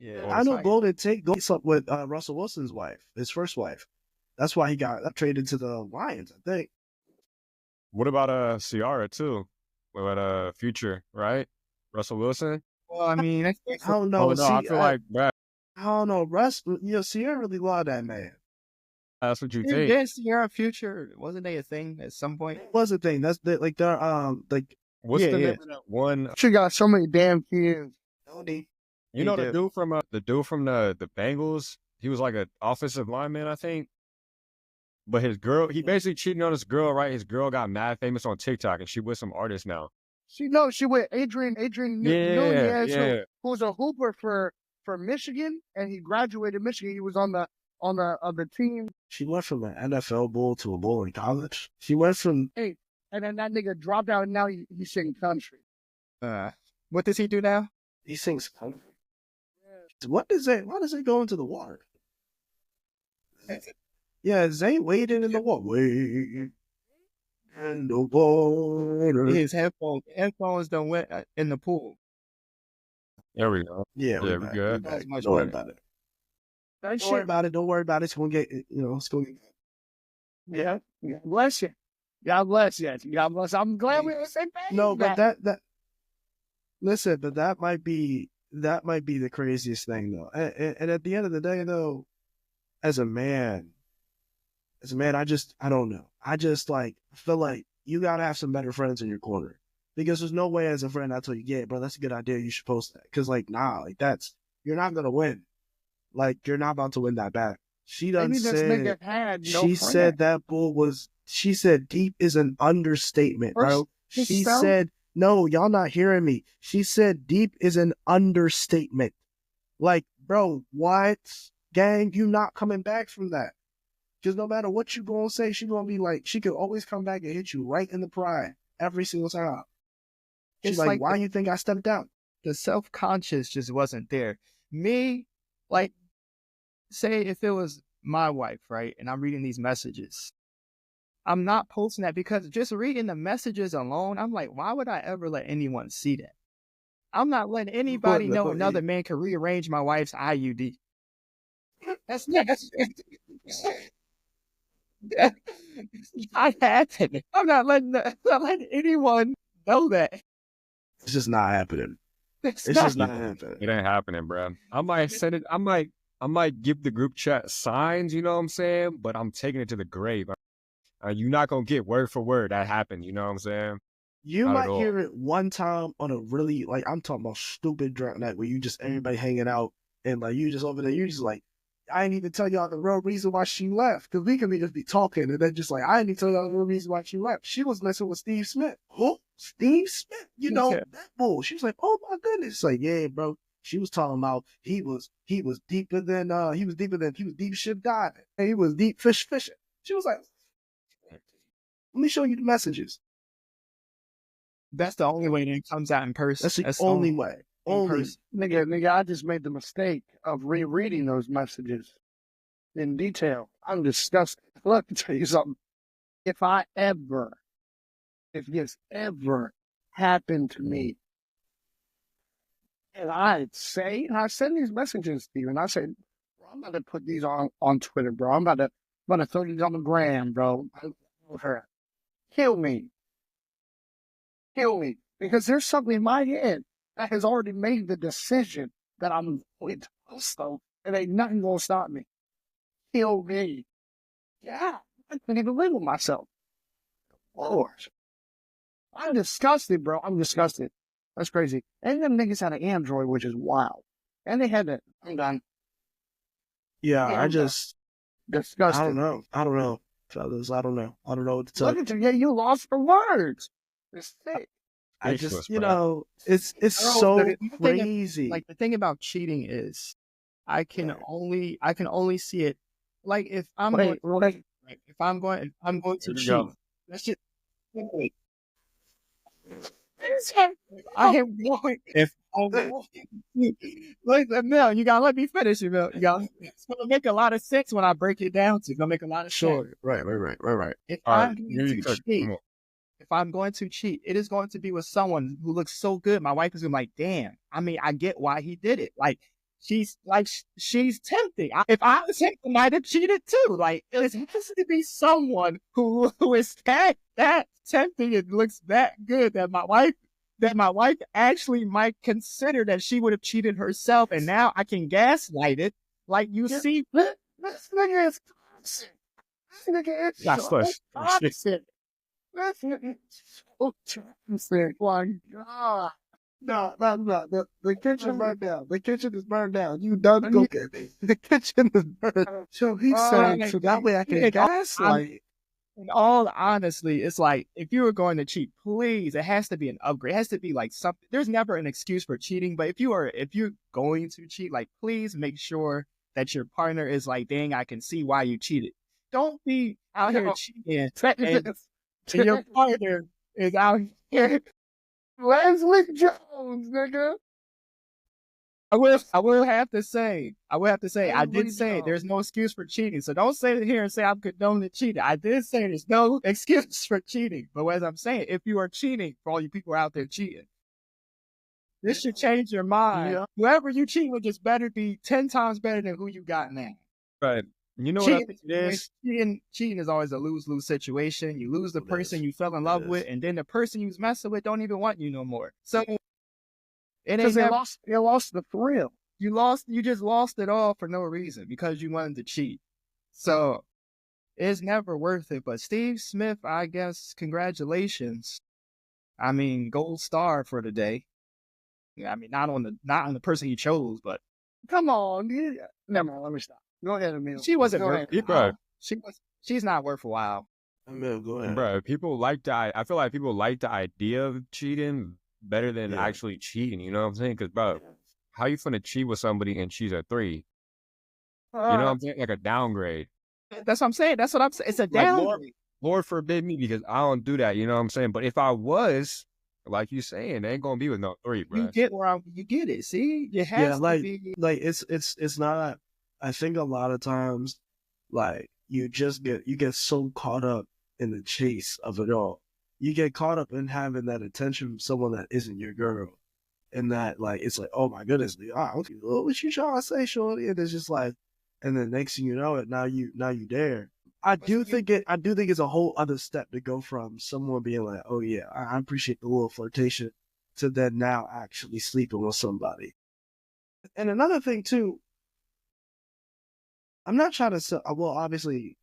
Yeah. I know Golden Tate slept with Russell Wilson's wife, his first wife. That's why he got traded to the Lions, I think. What about Ciara too? What about Future, right? Russell Wilson? Well, I mean, I don't know. I feel like that. I don't know. Ciara really loved that man. That's what you think. Yeah, Ciara Future, wasn't they a thing at some point? It was a thing. That's they're what's the name of that one? She got so many damn kids. You know the dude from the Bengals? He was like an offensive lineman, I think. But his girl, he basically cheated on his girl, right? His girl got mad famous on TikTok, and she with some artist now. She with Adrian Nunez, who was a hooper for Michigan, and he graduated Michigan. He was on the team. She went from an NFL bull to a bull in college. She went from and then that nigga dropped out, and now he sings country. What does he do now? He sings country. Why does it go into the water? Yeah, Zay wading in the water. Wade in the water. His headphones don't went in the pool. There we go. Yeah, we good. Don't worry about it. Don't worry about it. It's gonna get, it's gonna get. Yeah. God bless you. God bless you. God bless. I'm glad we were saying that. No, but that. Listen, but that might be the craziest thing though. And at the end of the day though, as a man, I don't know. I just feel like you gotta have some better friends in your corner, because there's no way as a friend I tell you, yeah, bro, that's a good idea. You should post that, because you're not gonna win. Like, you're not about to win that back. She done said. She said that bull was. She said deep is an understatement, bro. She said, no, y'all not hearing me. She said deep is an understatement. Like, bro, what, gang? You not coming back from that. Because no matter what you gonna say, she gonna be like, she could always come back and hit you right in the pride every single time. She's like, why you think I stepped down? The self-conscious just wasn't there. Me, like, say if it was my wife, right, and I'm reading these messages, I'm not posting that, because just reading the messages alone, I'm like, why would I ever let anyone see that? I'm not letting anybody know another man can rearrange my wife's IUD. That's I had it. I'm not letting anyone know that. It's just not happening. It's just not happening. It ain't happening, bro. I might send it. I might give the group chat signs. You know what I'm saying? But I'm taking it to the grave. You're not gonna get word for word that happened. You know what I'm saying? You Not might at all. hear it one time on a really, like, I'm talking about stupid drunk night where you just everybody hanging out and like you just over there, you just like, I ain't even tell y'all the real reason why she left. Because we can just be talking and then just like, I ain't even tell y'all the real reason why she left. She was messing with Steve Smith. Who? Steve Smith? You know, Yeah. that bull. She was like, oh my goodness. It's like, yeah, bro. She was talking about he was deeper than he was deep ship diving. And he was deep fishing. She was like, let me show you the messages. That's the only way that it comes out in person. That's the only way. Only. Nigga, I just made the mistake of rereading those messages in detail. I'm disgusted. Let me tell you something. If this ever happened to me, and I send these messages to you, and I say, bro, I'm about to put these on Twitter, bro. I'm about to throw these on the gram, bro. Kill me. Because there's something in my head that has already made the decision that I'm going to post them, and ain't nothing gonna stop me. Kill me. Yeah, I can't even live with myself. Lord. I'm disgusted, bro. I'm disgusted. That's crazy. And them niggas had an Android, which is wild. And they had that. I'm done. Yeah, Yeah, I just, Disgusted. I don't know, fellas. I don't know what to tell Look you. at you. Yeah, you lost for words. It's sick. I Ridiculous, just, you bro. know, it's Bro, so the thing that- crazy. Like the thing about cheating is, I can only see it. Like if I'm Wait. if I'm going to Here we cheat. go. That's just. I am going. If I'm going, like no, you gotta let me finish. You know, it's gonna make a lot of sense when I break it down. It's gonna make a lot of sense. Sure. Right. If All right, I'm here going you to go. cheat, Come on. if I'm going to cheat, it is going to be with someone who looks so good. My wife is gonna be like, damn. I mean, I get why he did it. Like, she's tempting. If I was him, I might have cheated too. Like, it has to be someone who is that tempting and looks that good that my wife actually might consider that she would have cheated herself, and now I can gaslight it. Like, you see, This nigga is toxic. This nigga is That's so flesh. toxic. This nigga is so toxic. My God. No. The kitchen burned down. The kitchen is burned down. You done cooking. The kitchen is burned. So he said, so that way I can gaslight. in all honesty, it's like, if you were going to cheat, please, it has to be an upgrade. It has to be like something. There's never an excuse for cheating, but if you're going to cheat, like, please make sure that your partner is like, dang, I can see why you cheated. Don't be out here cheating and your partner is out here. Leslie Jones, nigga. I will have to say, I did say Jones. there's no excuse for cheating. So don't sit here and say I'm condoning cheating. I did say there's no excuse for cheating. But as I'm saying, if you are cheating, for all you people out there cheating, this should change your mind. Yeah. Whoever you cheat with just better be 10 times better than who you got now. Right. You know what I think it is? Cheating is always a lose-lose situation. You lose the It person is. you fell in love It with, is. and then the person you was messing with don't even want you no more. So it Because ain't they never, lost the thrill. you just lost it all for no reason because you wanted to cheat. So it's never worth it. But Steve Smith, I guess, congratulations. I mean, gold star for the day. I mean, not on the person he chose, but Come on. Never mind. Let me stop. Go ahead, Emil. she wasn't Go worth ahead. Bro, She's not worth a while. Emil, go ahead. bro, I feel like people like the idea of cheating better than Yeah. actually cheating. You know what I'm saying? Because, bro, how you finna cheat with somebody and she's a 3? You know what I'm saying? Like a downgrade. That's what I'm saying. That's what I'm saying. It's a Like, downgrade. Lord forbid me, because I don't do that. You know what I'm saying? But if I was, like you saying, they ain't gonna be with no 3, bro. You get you get it. See, you have Yeah, to like be. it's not. I think a lot of times, like you get so caught up in the chase of it all. You get caught up in having that attention from someone that isn't your girl, and that like it's like, oh my goodness, what you trying to say, shorty? And it's just like, and then next thing you know it, now you there, I do think it's a whole other step to go from someone being like, oh yeah, I appreciate the little flirtation, to then now actually sleeping with somebody. And another thing too, I'm not trying to well, obviously,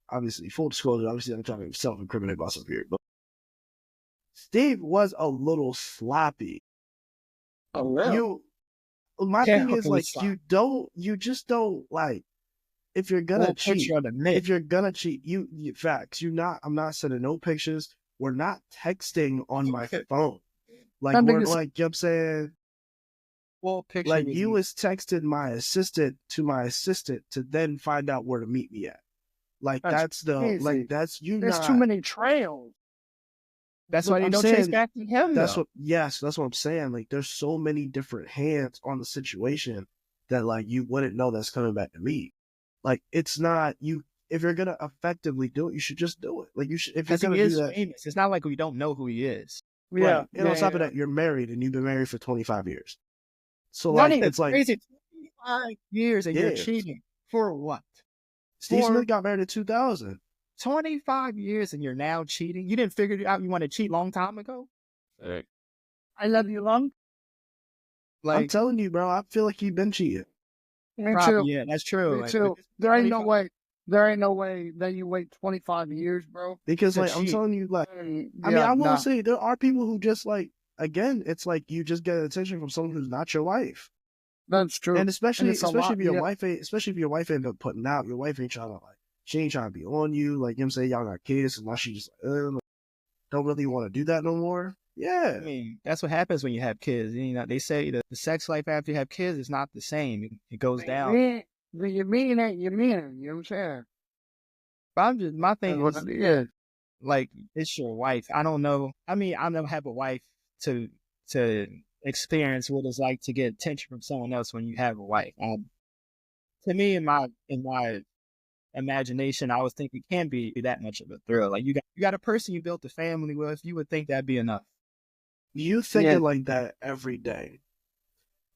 full disclosure, obviously I'm trying to self-incriminate myself here, but Steve was a little sloppy. Oh, well. My thing is like, you just don't like, if you're gonna cheat, facts. I'm not sending no pictures. We're not texting on my phone. Like, we're like, you know what I'm saying? Well, picture like you was texting my assistant to then find out where to meet me at. Like, that's There's not too many trails. That's why they don't chase back to him. That's what I'm saying. Like, there's so many different hands on the situation that like you wouldn't know that's coming back to me. Like, it's not you. If you're gonna effectively do it, you should just do it. Like, you should. If you're gonna do that, famous. It's not like we don't know who he is. Yeah. Right. And on top of that, you're married and you've been married for 25 years. So not like, it's like crazy. 25 years and you're cheating for what? Steve Smith got married in 2000. 25 years and you're now cheating. You didn't figure out you want to cheat long time ago. Hey. I love you long. Like, I'm telling you, bro. I feel like you've been cheating. Me too. Yeah, that's true. Me too. There ain't no way that you wait 25 years, bro. Because like, I'm telling you, like, I will say there are people who just like, again, it's like you just get attention from someone who's not your wife. That's true. And especially if your wife end up putting out, your wife ain't trying to like, she ain't trying to be on you. Like, you know what I'm saying? Y'all got kids, and now she just like, don't really want to do that no more. Yeah. I mean, that's what happens when you have kids. You know, they say the sex life after you have kids is not the same. It goes down. You mean it. You know what I'm saying? But my thing is, like, it's your wife. I don't know. I mean, I never have a wife to experience what it's like to get attention from someone else when you have a wife. To me, in my imagination, I was thinking it can't be that much of a thrill. Like, you got a person you built a family with. You would think that'd be enough. You think it like that every day,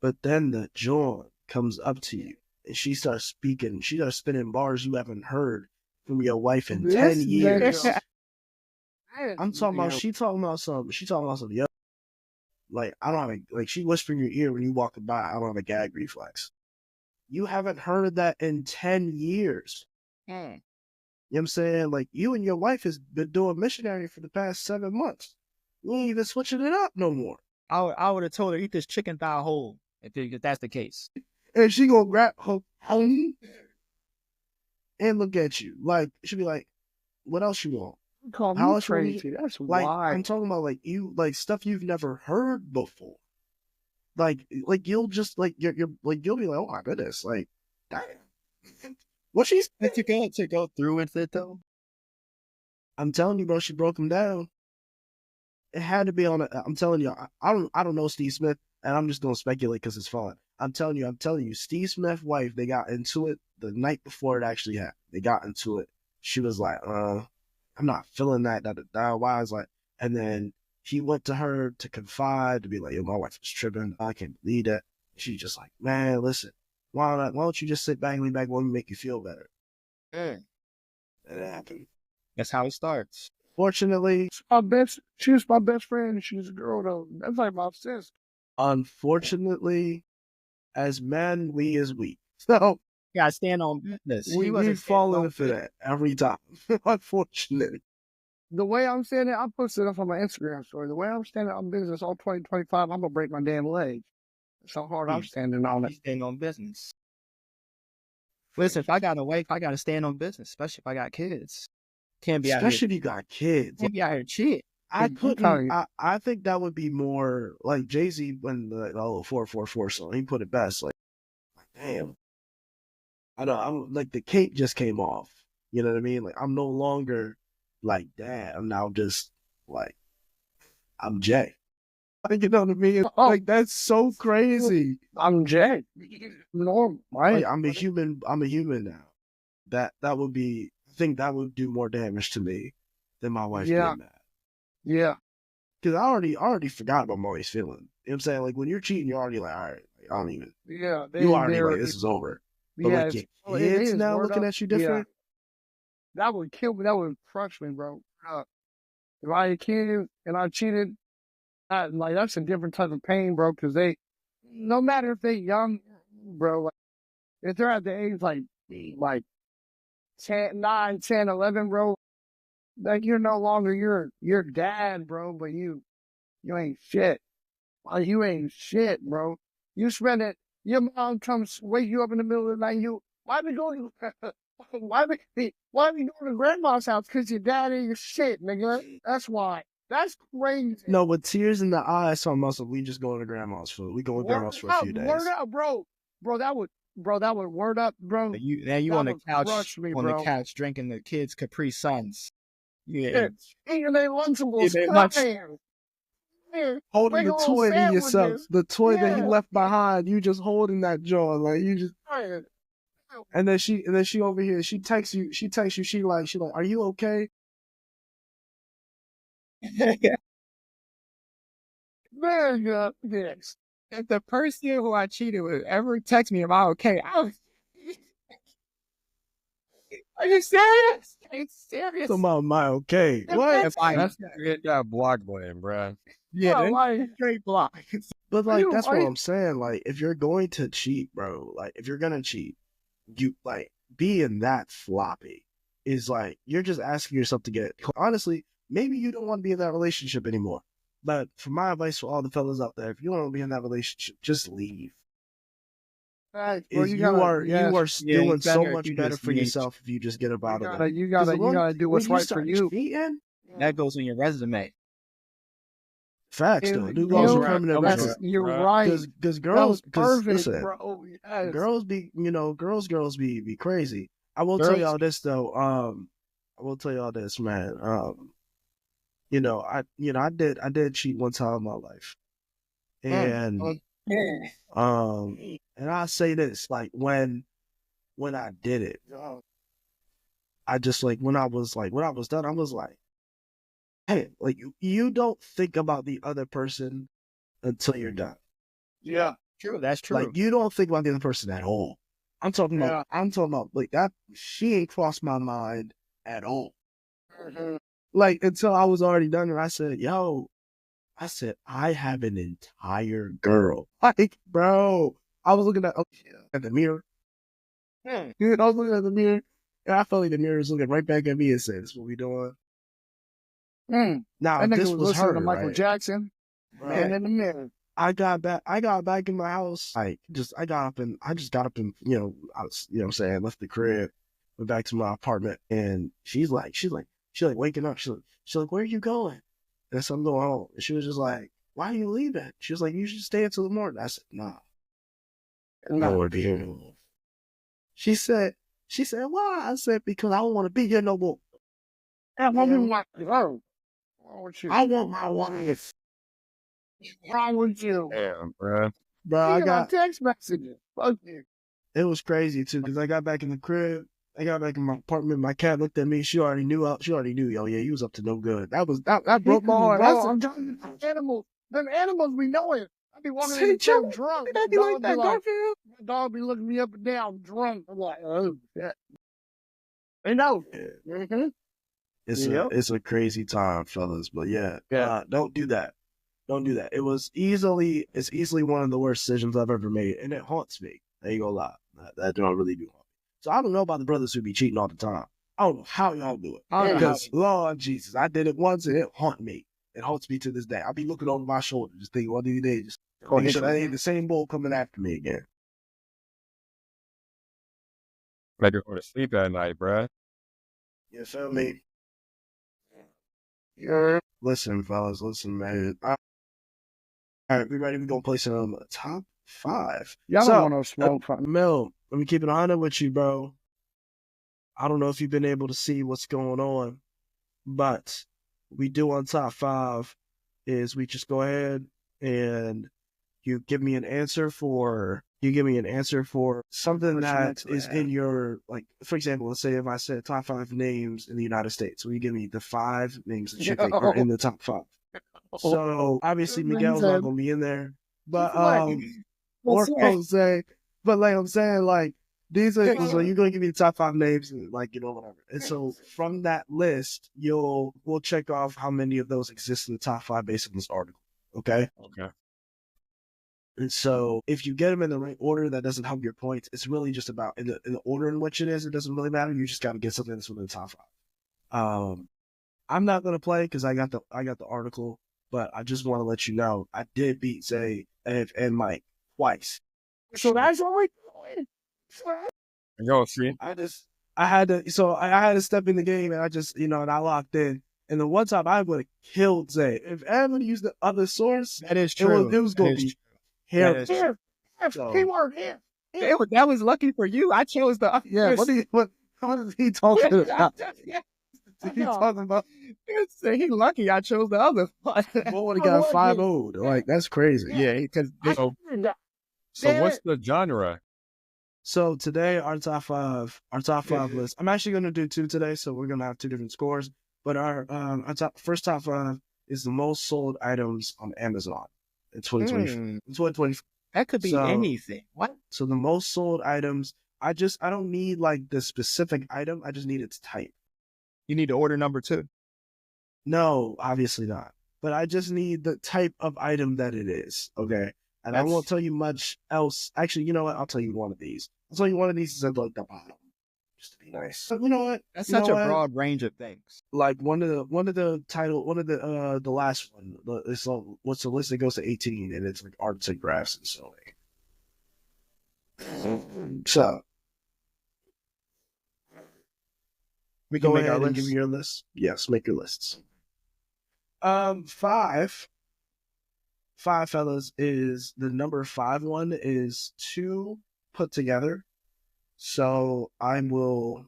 but then the John comes up to you and she starts speaking. She starts spinning bars you haven't heard from your wife in 10 years. I'm talking about. She talking about something. Yeah. Like, I don't have like, she whisper in your ear when you walking by. I don't have a gag reflex. You haven't heard that in 10 years. You know what I'm saying? Like, you and your wife has been doing missionary for the past 7 months. You ain't even switching it up no more. I would have told her, eat this chicken thigh whole, if that's the case. And she gonna grab her and look at you. Like, she'll be like, what else you want? How else crazy? That's like, wild. I'm talking about like stuff you've never heard before. Like you'll just like you'll be like, oh my goodness, like, damn. What she's to go through with it though. I'm telling you, bro, she broke him down. It had to be on I'm telling you, I don't know Steve Smith, and I'm just gonna speculate because it's fun. I'm telling you, Steve Smith's wife, they got into it the night before it actually happened. They got into it. She was like, I'm not feeling that. Why? I was like, and then he went to her to confide, to be like, yo, my wife was tripping. I can't believe that. She's just like, man, listen, why don't you just sit back and lean back, let me make you feel better. And it happened. That's how it starts. Fortunately, she was my best friend. She's a girl though. That's like my sister. Unfortunately, as men, we is weak. So you gotta stand on business. We falling for that every time. Unfortunately. The way I'm standing, I posted it up on my Instagram story. The way I'm standing on business all 2025, I'm gonna break my damn leg. That's how hard I'm standing on it. Standing on business. Listen, if I got a wife, I gotta stand on business, especially if I got kids. Can't be especially out here. if you got kids. Can't be out here cheating. I think that would be more like Jay-Z when the 444 song, he put it best. Like, damn. I know, I'm like, the cape just came off. You know what I mean? Like, I'm no longer like that. I'm now just like, I'm Jay. You know what I mean? Like, that's so crazy. I'm Jay. Normal, right? Like, I'm a human now. That would be, I think that would do more damage to me than my wife being mad. Yeah. Because I already forgot about my wife's feeling. You know what I'm saying? Like, when you're cheating, you're already like, all right, like, I don't even. Yeah. You already like, this is over. But like, your kids now looking at you different. that would kill me. That would crush me, bro. If I had a kid and I cheated, like that's a different type of pain, bro. Because no matter if they young, bro, like, if they're at the age like 10, 9, 10, 11, bro, like you're no longer your dad, bro. But you ain't shit. Like, you ain't shit, bro. You spend it. Your mom comes wake you up in the middle of the night. Why we going? Why we going to grandma's house? Because your dad ain't your shit, nigga. That's why. That's crazy. No, with tears in the eyes, some muscle. We just going to grandma's for. We going to grandma's for a few days. Word up, bro. That would word up, bro. You on the couch the couch drinking the kids' Capri Suns. Yeah, eating their Lunchables, holding the toy to yourself, the toy that you left behind. You just holding that jaw, like you just. And then she over here. She texts you. She like, are you okay? Man, yes. If the person who I cheated with ever text me, am I okay? Are you serious? Are you serious? Somehow, am I okay? What? If I hit that block button, bro. Yeah, straight block. But like, that's what I'm saying. Like, if you're going to cheat, bro, like if you're gonna cheat, you like being that floppy is like you're just asking yourself to get. Honestly, maybe you don't want to be in that relationship anymore. But for my advice for all the fellas out there, if you don't want to be in that relationship, just leave. Right. Well, you are doing so much better for yourself if you just get about it. You gotta do what's right for you. That goes on your resume. Facts, though. New laws are permanent record. You're right. Because girls, listen, bro. Yes. girls be, girls be crazy. I will tell y'all this though. I will tell y'all this, man. I did cheat one time in my life, and and I say this, like when I did it, I just like when I was done, I was like, hey, like you don't think about the other person until you're done. Yeah, true. That's true. Like you don't think about the other person at all. I'm talking about like that. She ain't crossed my mind at all. Mm-hmm. Like until I was already done, and I said, I have an entire girl. Like, bro, I was looking at the mirror. I was looking at the mirror, and I felt like the mirror was looking right back at me and said, "This is what we doing." Now, this was her, to Michael Jackson, man in the mirror. I got back in my house. I just got up and I just left the crib, went back to my apartment, and she's like waking up. She's like, where are you going? And I said, I'm going home. And she was just like, why are you leaving? She was like, you should stay until the morning. I said, nah. I don't want to be here no more. She said, why? I said, because I don't want to be here no more. I want my girl. I want my wife. What's wrong with you? Damn, bro. Bro, I got text messages. Fuck you. It was crazy too, because I got back in the crib. I got back in my apartment. My cat looked at me. She already knew. Yo, yeah, he was up to no good. That broke my heart. I'm telling you, animals. Them animals be knowing. I be walking in the crib drunk. My dog be looking me up and down drunk. I'm like, oh shit. They know. Yeah. Mm-hmm. It's a crazy time, fellas. But don't do that. Don't do that. It's easily one of the worst decisions I've ever made, and it haunts me. I ain't gonna lie. That don't really do haunt me. So I don't know about the brothers who be cheating all the time. I don't know how y'all do it. Because Lord Jesus, I did it once and it haunts me. It haunts me to this day. I be looking over my shoulder, just thinking, one of these days, just making sure that ain't the same bull coming after me again. Make her go to sleep at night, bruh. You feel me? Yeah. Listen, fellas, man. All right, we ready? We gonna play some top 5. Y'all don't want no smoke. Mel, let me keep it 100 with you, bro. I don't know if you've been able to see what's going on, but we do on top 5 is we just go ahead and you give me an answer for something that is in your, like, for example, let's say if I said top 5 names in the United States, so you give me the 5 names that you think are in the top 5. So obviously Miguel's not gonna be in there, but like I'm saying, like These are so you're gonna give me the top 5 names, and like whatever. And so from that list, we'll check off how many of those exist in the top 5 based on this article. Okay. Okay. And so if you get them in the right order, that doesn't help your points. It's really just about in the order in which it is. It doesn't really matter. You just got to get something that's within the top 5. I'm not gonna play because I got the article, but I just want to let you know I did beat Zay and Mike twice. So that's what we're doing. Yo, see, I had to step in the game, and I just and I locked in. And the one time I would have killed Zay. If I ever used the other source, that is true. It was going to be here. Keyword here. That was lucky for you. I chose the other. Yeah. What is he talking about? He talking about? He lucky I chose the other one. What would have got 5-0? Like that's crazy. Yeah, because so what's the genre? So today our top five list. I'm actually gonna do 2 today, so we're gonna have 2 different scores. But our first top 5 is the most sold items on Amazon in 2020. In 2020. That could be anything. What? So the most sold items. I don't need like the specific item. I just need its type. You need to order number 2. No, obviously not. But I just need the type of item that it is. Okay. And I won't tell you much else. Actually, you know what? I'll tell you one of these. I'll tell you one of these is at like the bottom. Just to be nice. But you know what? That's such a broad range of things. Like one of the last one. It's what's the list that goes to 18 and it's like arts and crafts and sewing. So we can go make ahead our and list. give me your list. Yes, make your lists. 5, fellas, is the number 5 one is 2 put together. So I will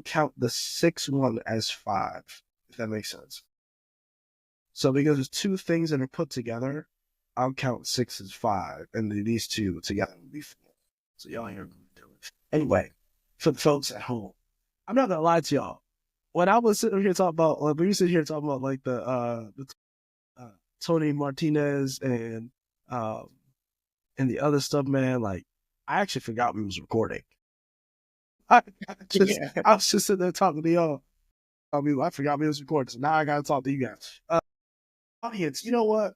count the 6th one as 5, if that makes sense. So because there's 2 things that are put together, I'll count 6 as 5, and then these 2 together will be 4. So y'all ain't gonna do it. Anyway, for the folks at home, I'm not gonna lie to y'all. When I was sitting here talking about, we used to here talking about like the Tony Martinez and the other stuff, man. Like, I actually forgot we was recording. I was just sitting there talking to y'all. I forgot we was recording, so now I gotta talk to you guys. Audience, you know what?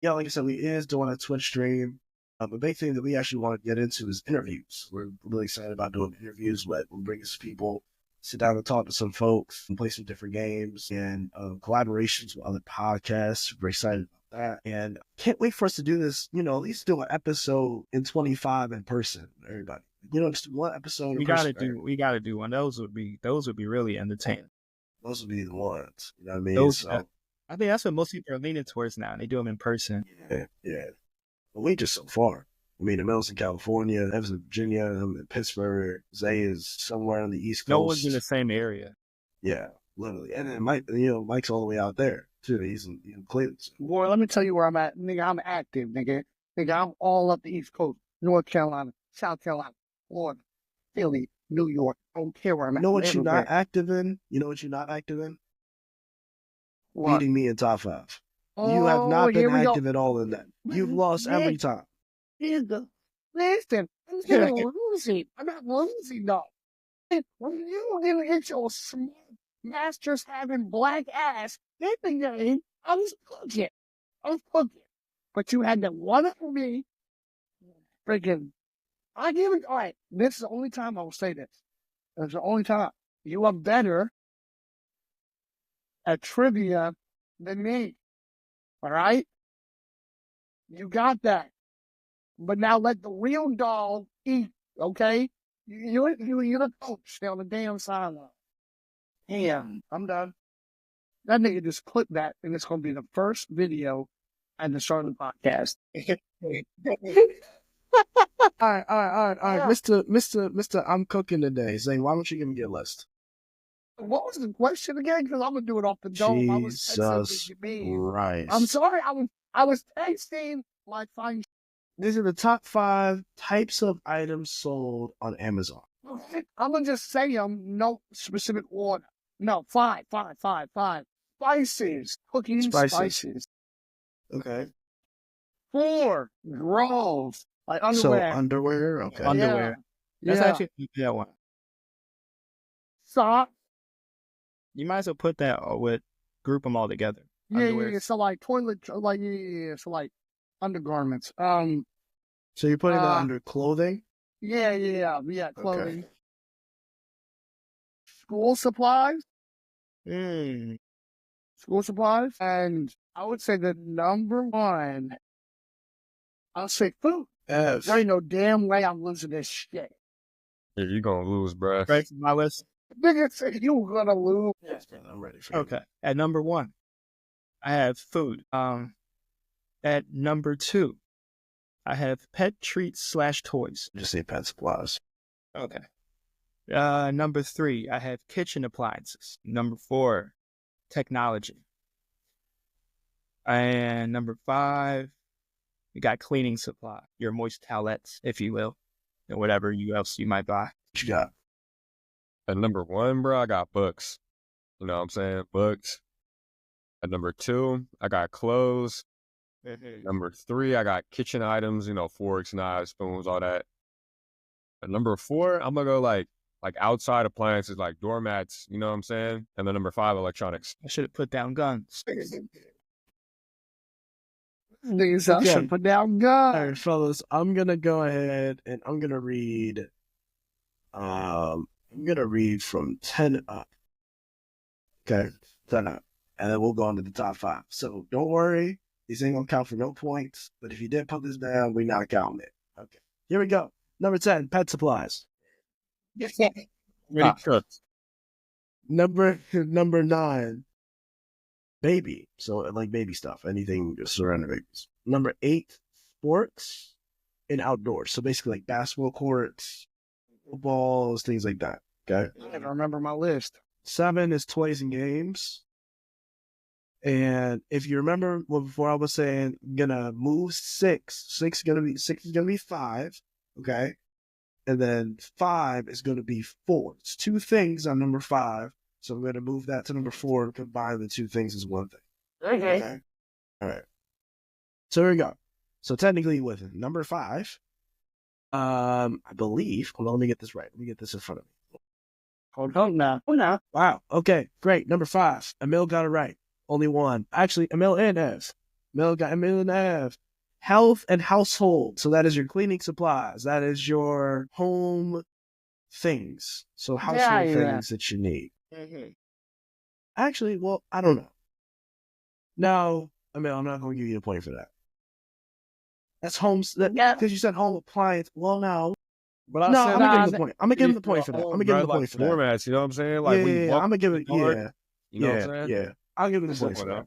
Yeah, like I said, we is doing a Twitch stream. The big thing that we actually want to get into is interviews. We're really excited about doing interviews where we'll bring some people, sit down and talk to some folks, and play some different games, and collaborations with other podcasts. We're excited about that. And can't wait for us to do this, at least do an episode in 25 in person, everybody. Just one episode. We gotta do one. Those would be really entertaining. Those would be the ones. You know what I mean? I think that's what most people are leaning towards now. They do them in person. Yeah. But we just so far. I mean, Emil's in California, Evans in Virginia, I'm in Pittsburgh, Zay is somewhere on the East Coast. No one's in the same area. Yeah, literally. And then Mike's all the way out there, too. He's in Cleveland. Boy, let me tell you where I'm at. Nigga, I'm active, nigga. Nigga, I'm all up the East Coast. North Carolina, South Carolina, Florida, Philly, New York. I don't care where I'm at. You know what you're not active in? What? Beating me in top 5. You have not been active at all in that. You've lost every time. Listen, I'm not losing. I'm not losing, though. When you didn't hit your smart masters having black ass, I was cooking. But you had to one up for me. Freaking, I give it, all right, this is the only time I will say this. It's the only time. You are better at trivia than me. All right? You got that. But now let the real dog eat, okay? You're the coach. Stay on the damn sideline. Damn, I'm done. That nigga just clip that, and it's going to be the first video at the start of the podcast. All right. Mr. I'm cooking today. Zay, why don't you give me your list? What was the question again? Because I'm gonna do it off the dome. Jesus Christ! I'm sorry. I was texting my fine. These are the top 5 types of items sold on Amazon. I'm gonna just say them. No specific order. No, 5. Spices, cooking spices. Okay. 4, groves. Like So underwear. underwear, okay. Underwear. That's Yeah. actually a good one. Socks. You might as well put that group them all together. Underwear. Yeah. So like toilet, like yeah. So like undergarments. So you're putting that Uh, under clothing? Yeah. Clothing. School supplies. Mm. School supplies, and I would say the number one. I'll say food. F. There ain't no damn way I'm losing this shit. Yeah, you gonna lose, bruh. Right from my list. Nigga said you gonna lose. Yes, man, I'm ready for it. Okay. At number 1, I have food. At number 2, I have pet treats / toys. Just say pet supplies. Okay. Number 3, I have kitchen appliances. Number 4, technology. And number 5, we got cleaning supply, your moist towelettes, if you will, and whatever else you might buy. What you got? At number 1, bro, I got books. You know what I'm saying? Books. At number 2, I got clothes. Number 3, I got kitchen items, forks, knives, spoons, all that. At number 4, I'm gonna go like outside appliances, like doormats, you know what I'm saying? And then number 5, electronics. I should have put down guns. Niggas, I Okay. should put down All guns. right, fellas, I'm gonna go ahead and I'm gonna read. I'm gonna read from 10 up. Okay, 10 up, and then we'll go on to the top 5. So don't worry, these ain't gonna count for no points. But if you did put this down, we not counting it. Okay, here we go. Number 10, pet supplies. Ready cooked. Number 9, baby. So like baby stuff, anything surrounding babies. Number 8, sports and outdoors. So basically like basketball courts, footballs, things like that. Okay. I don't remember my list. 7 is toys and games. And if you remember what before I was saying, I'm gonna move 6. 6 is gonna be 5. Okay. And then 5 is gonna be 4. It's 2 things on number 5. So I'm gonna move that to number 4 and combine the 2 things as one thing. Okay. All right. So here we go. So technically with number 5, I believe, hold on, let me get this right. Let me get this in front of me. Hold on now. Wow. Okay, great. Number 5. Emil got it right. Only one. Actually, Emil and Ev. Emil and Ev. Health and household. So that is your cleaning supplies. That is your home things. So household things that you need. Mm-hmm. Actually, well, I don't know. No, Emil, I'm not going to give you a point for that. That's home. Because you said home appliance. Well, no. But I'm gonna give him the point. I'm gonna give him the point for that. I'm gonna give him the point for that. Formats, you know what I'm saying? Like Yeah, I'm gonna give it. You know what I'm Yeah. saying? I'll give him the point for that.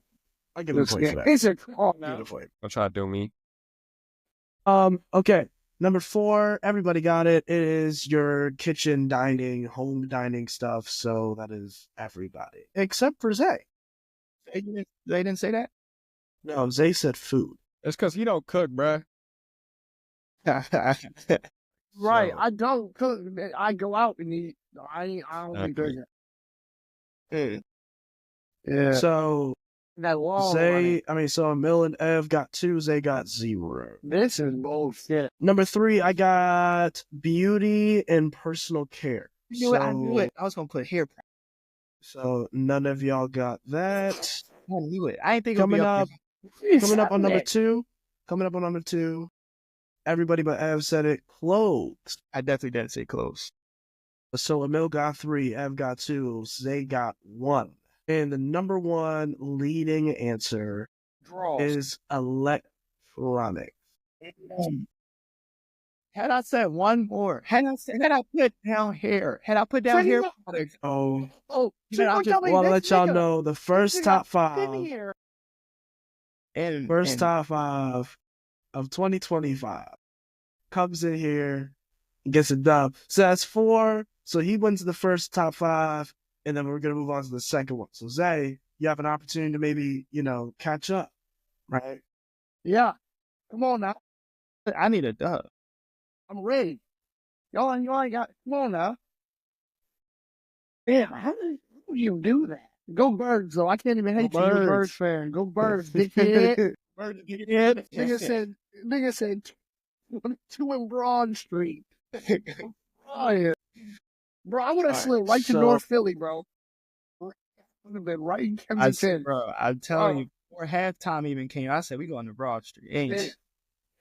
I'll give him the point for that. It's a call Give now. him the point. Don't try to do me. Okay. Number 4, everybody got it. It is your kitchen dining, home dining stuff. So that is everybody except for Zay. They didn't say that? No, Zay said food. It's because you don't cook, bruh. Right. So- I don't cook. I go out and eat. I don't be doing it. Yeah. So That long so Emil and Ev got 2, Zay got 0. This is bullshit. Number 3, I got beauty and personal care. I knew it. I was going to put hair. So none of y'all got that. I knew it. I didn't think Coming it up, would coming up on number 2. Coming up on number 2. Everybody but Ev said it. Clothes. I definitely didn't say clothes. So Emil got 3, Ev got 2, Zay got 1. And the number 1 leading answer is electronic. Had I said one more, had I put down hair, products. Oh, Oh, well, I'll let y'all know the first top 5. And Top 5 of 2025 comes in here and gets it done. So that's 4. So he wins the first top 5, and then we're gonna move on to the second one. So Zay, you have an opportunity to maybe catch up, right? Yeah. Come on now. I need a dub. I'm ready. Y'all ain't got. Come on now. Damn, how do you do that? Go Birds, though. I can't even hate you. You're a Birds fan. Go Birds, dickhead. Nigga said 22 in Broad Street. Oh, yeah. Bro, I would have All slid right to so- North Philly, bro. Would have been right in Kensington. Bro, I'm telling you, before halftime even came, I said, we going to Broad Street.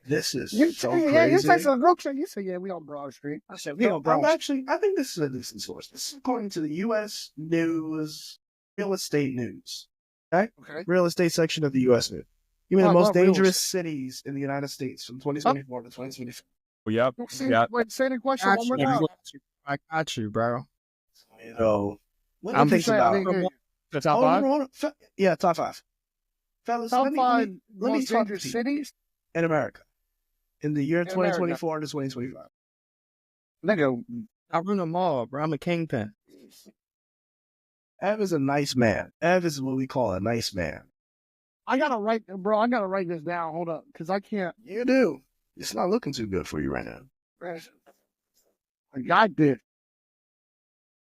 This is You so you crazy. say some group shit. You say, yeah, we on Broad Street. I said, we No, on Broad Street. I think this is a decent source. This is according to the U.S. News, Real Estate News. Okay? Real estate section of the U.S. News. Give me the most dangerous cities in the United States from 2024 to 2025. Well, yep. Wait, say the question one more time. I got you, bro. So, what do I'm you think saying, about? I think The top Hold on, five? hold on. Yeah, top five. Fellas, Top let me five talk most to dangerous you. cities? In America. In the year In America. 2024 to 2025. Nigga, I run them all, bro. I'm a kingpin. Ev is a nice man. Ev is what we call a nice man. I gotta write this down. Hold up, because I can't. You do. It's not looking too good for you right now. I got this.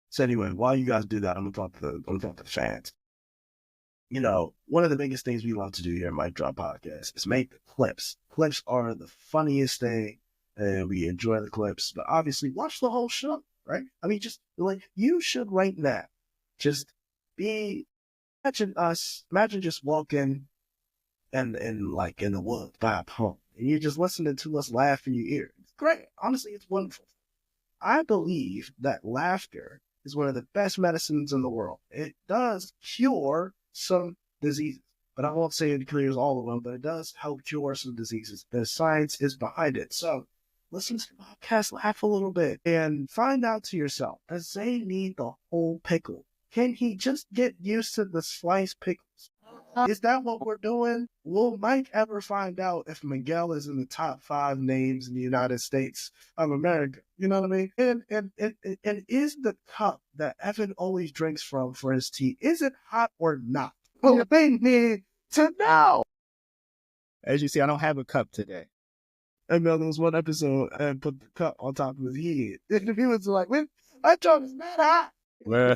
So anyway, while you guys do that, I'm gonna talk to the fans. You know, one of the biggest things we love to do here at Mic Drop Podcast is make the clips. Clips are the funniest thing, and we enjoy the clips. But obviously, watch the whole show, right? I mean, just like you should right now. Just imagine just walking and like in the woods by a pond, and you're just listening to us laugh in your ear. It's great. Honestly, it's wonderful. I believe that laughter is one of the best medicines in the world. It does cure some diseases, but I won't say it cures all of them, but it does help cure some diseases. The science is behind it. So listen to the podcast, laugh a little bit, and find out to yourself, does Zay need the whole pickle? Can he just get used to the sliced pickles? Is that what we're doing? Will Mike ever find out if Miguel is in the top 5 names in the United States of America? You know what I mean? And is the cup that Evan always drinks from for his tea, is it hot or not? Well, they need to know. As you see, I don't have a cup today. And there was one episode and put the cup on top of his head. And he was like, my joke is not hot. Well,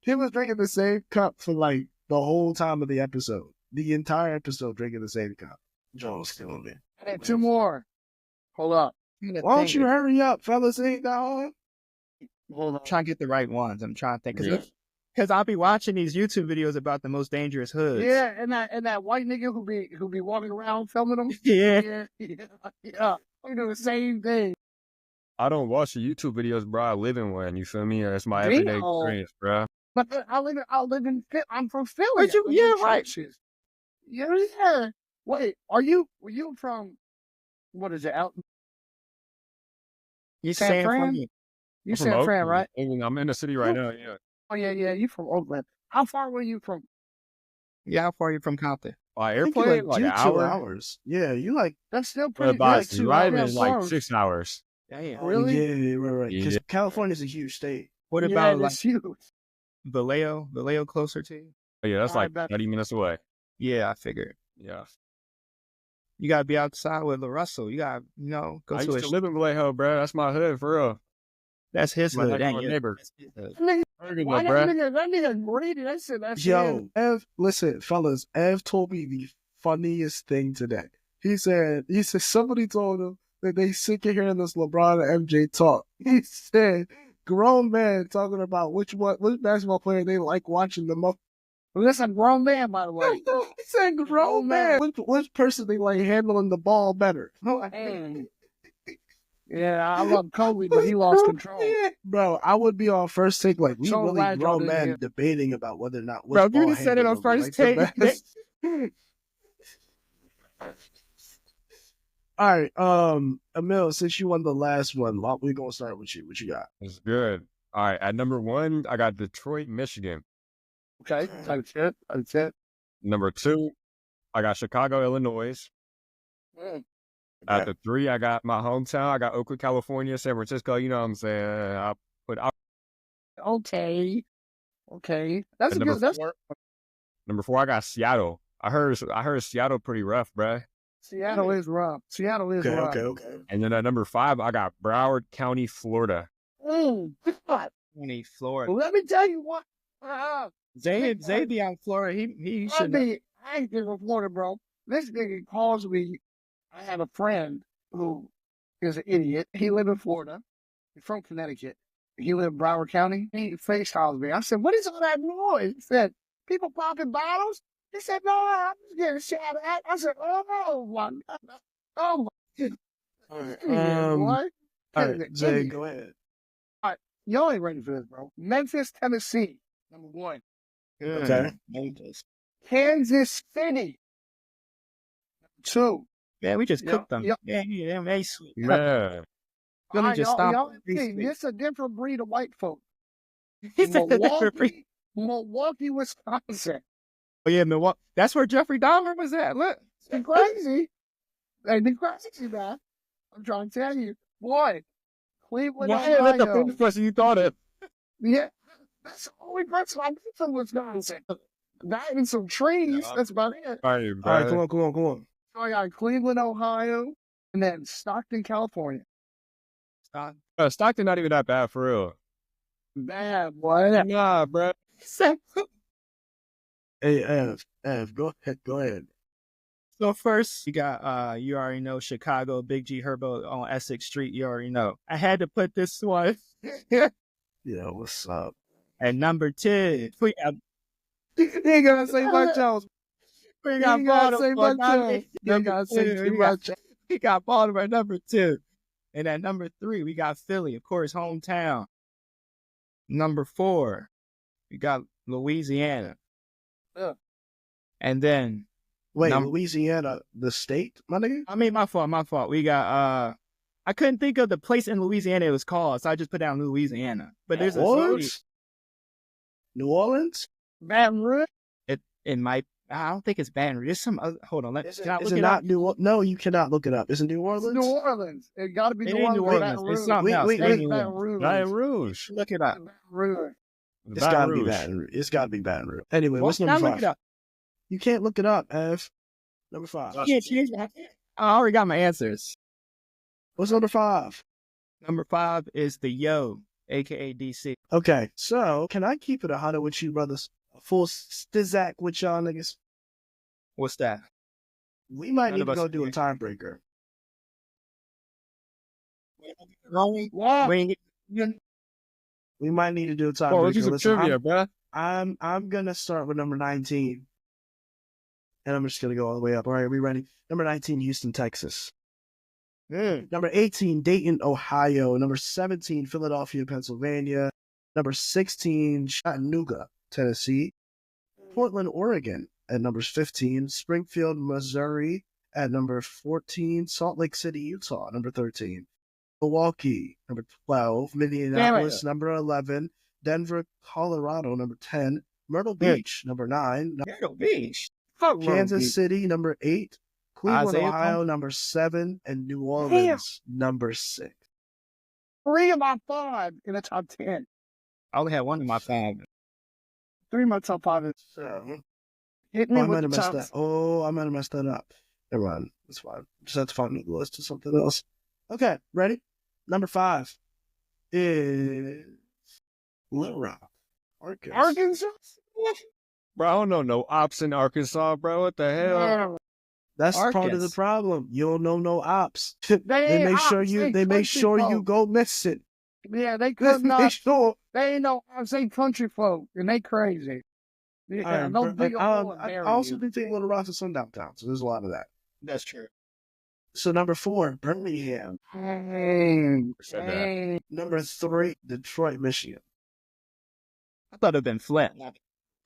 He was drinking the same cup for like the whole time of the episode. The entire episode drinking the same cup. Joe's killing me. And 2 more. Hold up. Why don't you hurry up, fellas? Ain't that hard? Hold I'm on. trying to get the right ones. I'm trying to think. Yeah. Because I'll be watching these YouTube videos about the most dangerous hoods. Yeah, and that white nigga who be walking around filming them. Yeah. Yeah. We do the same thing. I don't watch the YouTube videos, bro. I live in one. You feel me? That's my Damn. everyday experience, bro. But I live in I'm from Philly. But you- I live yeah, in right. Texas. Yeah. Wait, were you from what is it? Out You San saying Fran? for me? you I'm from San Fran, Oakland. right? I'm in the city right now. Yeah. Oh yeah, you from Oakland. How far were you from? Yeah, how far are you from Compton? By I think you airplane, like you an 2 hour. hours. Yeah, you like That's still But pretty. by like 2 driving, hours. like 6 hours. Damn. Really? Yeah, right. Because Yeah. California's a huge state. What Yeah, about like that's huge. Vallejo? Vallejo closer to you? Oh, yeah, that's I like bet. 30 minutes away. Yeah, I figured. Yeah. You gotta be outside with Russell. You gotta, go I to used to live in Vallejo, bro. That's my hood, for real. That's his My hood. next That door ain't neighbor. That's his hood. Why bro. that nigga greedy? That's it. That's it. Yo, Ev, listen, fellas, Ev told me the funniest thing today. He said somebody told him that they sick of hearing this LeBron and MJ talk. He said, grown man talking about which basketball player they like watching the most. Well, that's a grown man, by the way. He said, grown man. Which person they like handling the ball better? Hey. Yeah, I love Kobe, but he lost control. Bro, I would be on First Take like we So really glad y'all grown didn't men hear. debating about whether or not which Bro, if you ball would've said it on handler we First like the Take, best. All right, Emil, since you won the last one, we're gonna start with you. What you got? It's good. All right, at number 1, I got Detroit, Michigan. Okay, that's it. That's it. Number 2, I got Chicago, Illinois. At the 3, I got my hometown. I got Oakland, California, San Francisco. You know what I'm saying? I put out Okay. That's a number good. That's 4. Number 4, I got Seattle. I heard Seattle pretty rough, bruh. Seattle is rough. Seattle is rough. Okay. And then at number 5, I got Broward County, Florida. God. 20 Florida. Let me tell you what. Zay be on Florida. He should. I ain't from Florida, bro. This nigga calls me. I have a friend who He was an idiot. He lived in Florida. He's from Connecticut. He lived in Broward County. He FaceTimes me. I said, what is all that noise? He said, people popping bottles? He said, no, I'm just getting shot at. I said, oh, my God. Oh, my God. What? All right, Zay, go ahead. All right, y'all ain't ready for this, bro. Memphis, Tennessee, number 1. Okay. Memphis. Kansas City, number 2. Man, we just cooked them. Yep. Yeah, they sweet. Man. Let me just stop. Y'all see, this a different breed of white folk. He said a different breed. Milwaukee, Wisconsin. Oh yeah, Milwaukee. That's where Jeffrey Dahmer was at. Look, It's crazy. Hey, the crazy, man. I'm trying to tell you. Boy, Cleveland, That's the Ohio. first person you thought of. Yeah, that's the only person I get from Wisconsin. That and some trees. That's about it. All right, All right, come on. So I got Cleveland, Ohio, and then Stockton, California. Stockton not even that bad for real. Bad, boy. Nah, bro. Hey, Ev, go ahead. So first, you got, you already know, Chicago, Big G Herbo on Essex Street. You already know. I had to put this one. Yeah, what's up? And number 2, we got, You ain't gotta say much else. we You got ain't gotta say Baltimore. much else. You ain't gotta say too much. We got Baltimore number 2. And at number 3, we got Philly, of course, hometown. Number 4, we got Louisiana. Yeah. And then, Wait, Louisiana, the state, my nigga? I mean, my fault. We got, I couldn't think of the place in Louisiana it was called, so I just put down Louisiana. But there's a city. New Orleans? Baton Rouge? It might, I don't think it's Baton Rouge. There's some other, hold on. Is it not New Orleans? No, you cannot look it up. Is it New Orleans? It's New Orleans. It gotta be It New ain't New Orleans. Orleans. It's something else. Wait, It ain't New Baton Orleans. Rouge. Baton Rouge. Look it up. Baton Rouge. It's gotta be Baton Rouge. It's gotta be Baton Rouge. Anyway, what's Well, number now 5? look it up. You can't look it up, Ev. Number 5. You can't change that. I already got my answers. What's number 5? Number 5 is the Yo, aka DC. Okay, so can I keep it 100 with you, brothers? A full stizzack with y'all niggas? What's that? We might None need of to us go do a here. tiebreaker. Wow. We might need to do a tiebreaker. Oh, let's do some Listen, trivia, bro. I'm gonna start with number 19. And I'm just gonna go all the way up. All right, are we ready? Number 19, Houston, Texas. Number 18, Dayton, Ohio. Number 17, Philadelphia, Pennsylvania. Number 16, Chattanooga, Tennessee. Portland, Oregon at number 15. Springfield, Missouri at number 14. Salt Lake City, Utah, number 13. Milwaukee, number 12. Minneapolis, number 11. Denver, Colorado, number 10. Myrtle Beach, number 9. Myrtle Beach. Kansas City, number 8. Cleveland, Isaiah Ohio, Thomas. number 7. And New Orleans, number 6. 3 of my 5 in the top 10. I only had one in my 5. 3 of my top 5 is hit Oh, me I might with have the messed top. that. Oh, I might have messed that up. Never mind. That's fine. Just have to find a list or something else. Okay, ready? Number 5 is Little Rock, Arkansas. Arkansas? Bro, I don't know no ops in Arkansas, bro. What the hell? Yeah. That's part of the Arkansas. problem. You don't know no ops. They They ain't make sure ops, you. they They make country sure you folk. go missing. Yeah, they They could make not. sure. They ain't no ops, they country folk, and they crazy. Yeah, All right, no bro. big old I bury also you. do think Little Rock is sundown town, so there's a lot of that. That's true. So number 4, Birmingham. Said that. Hey. Number 3, Detroit, Michigan. I thought it'd been Flint.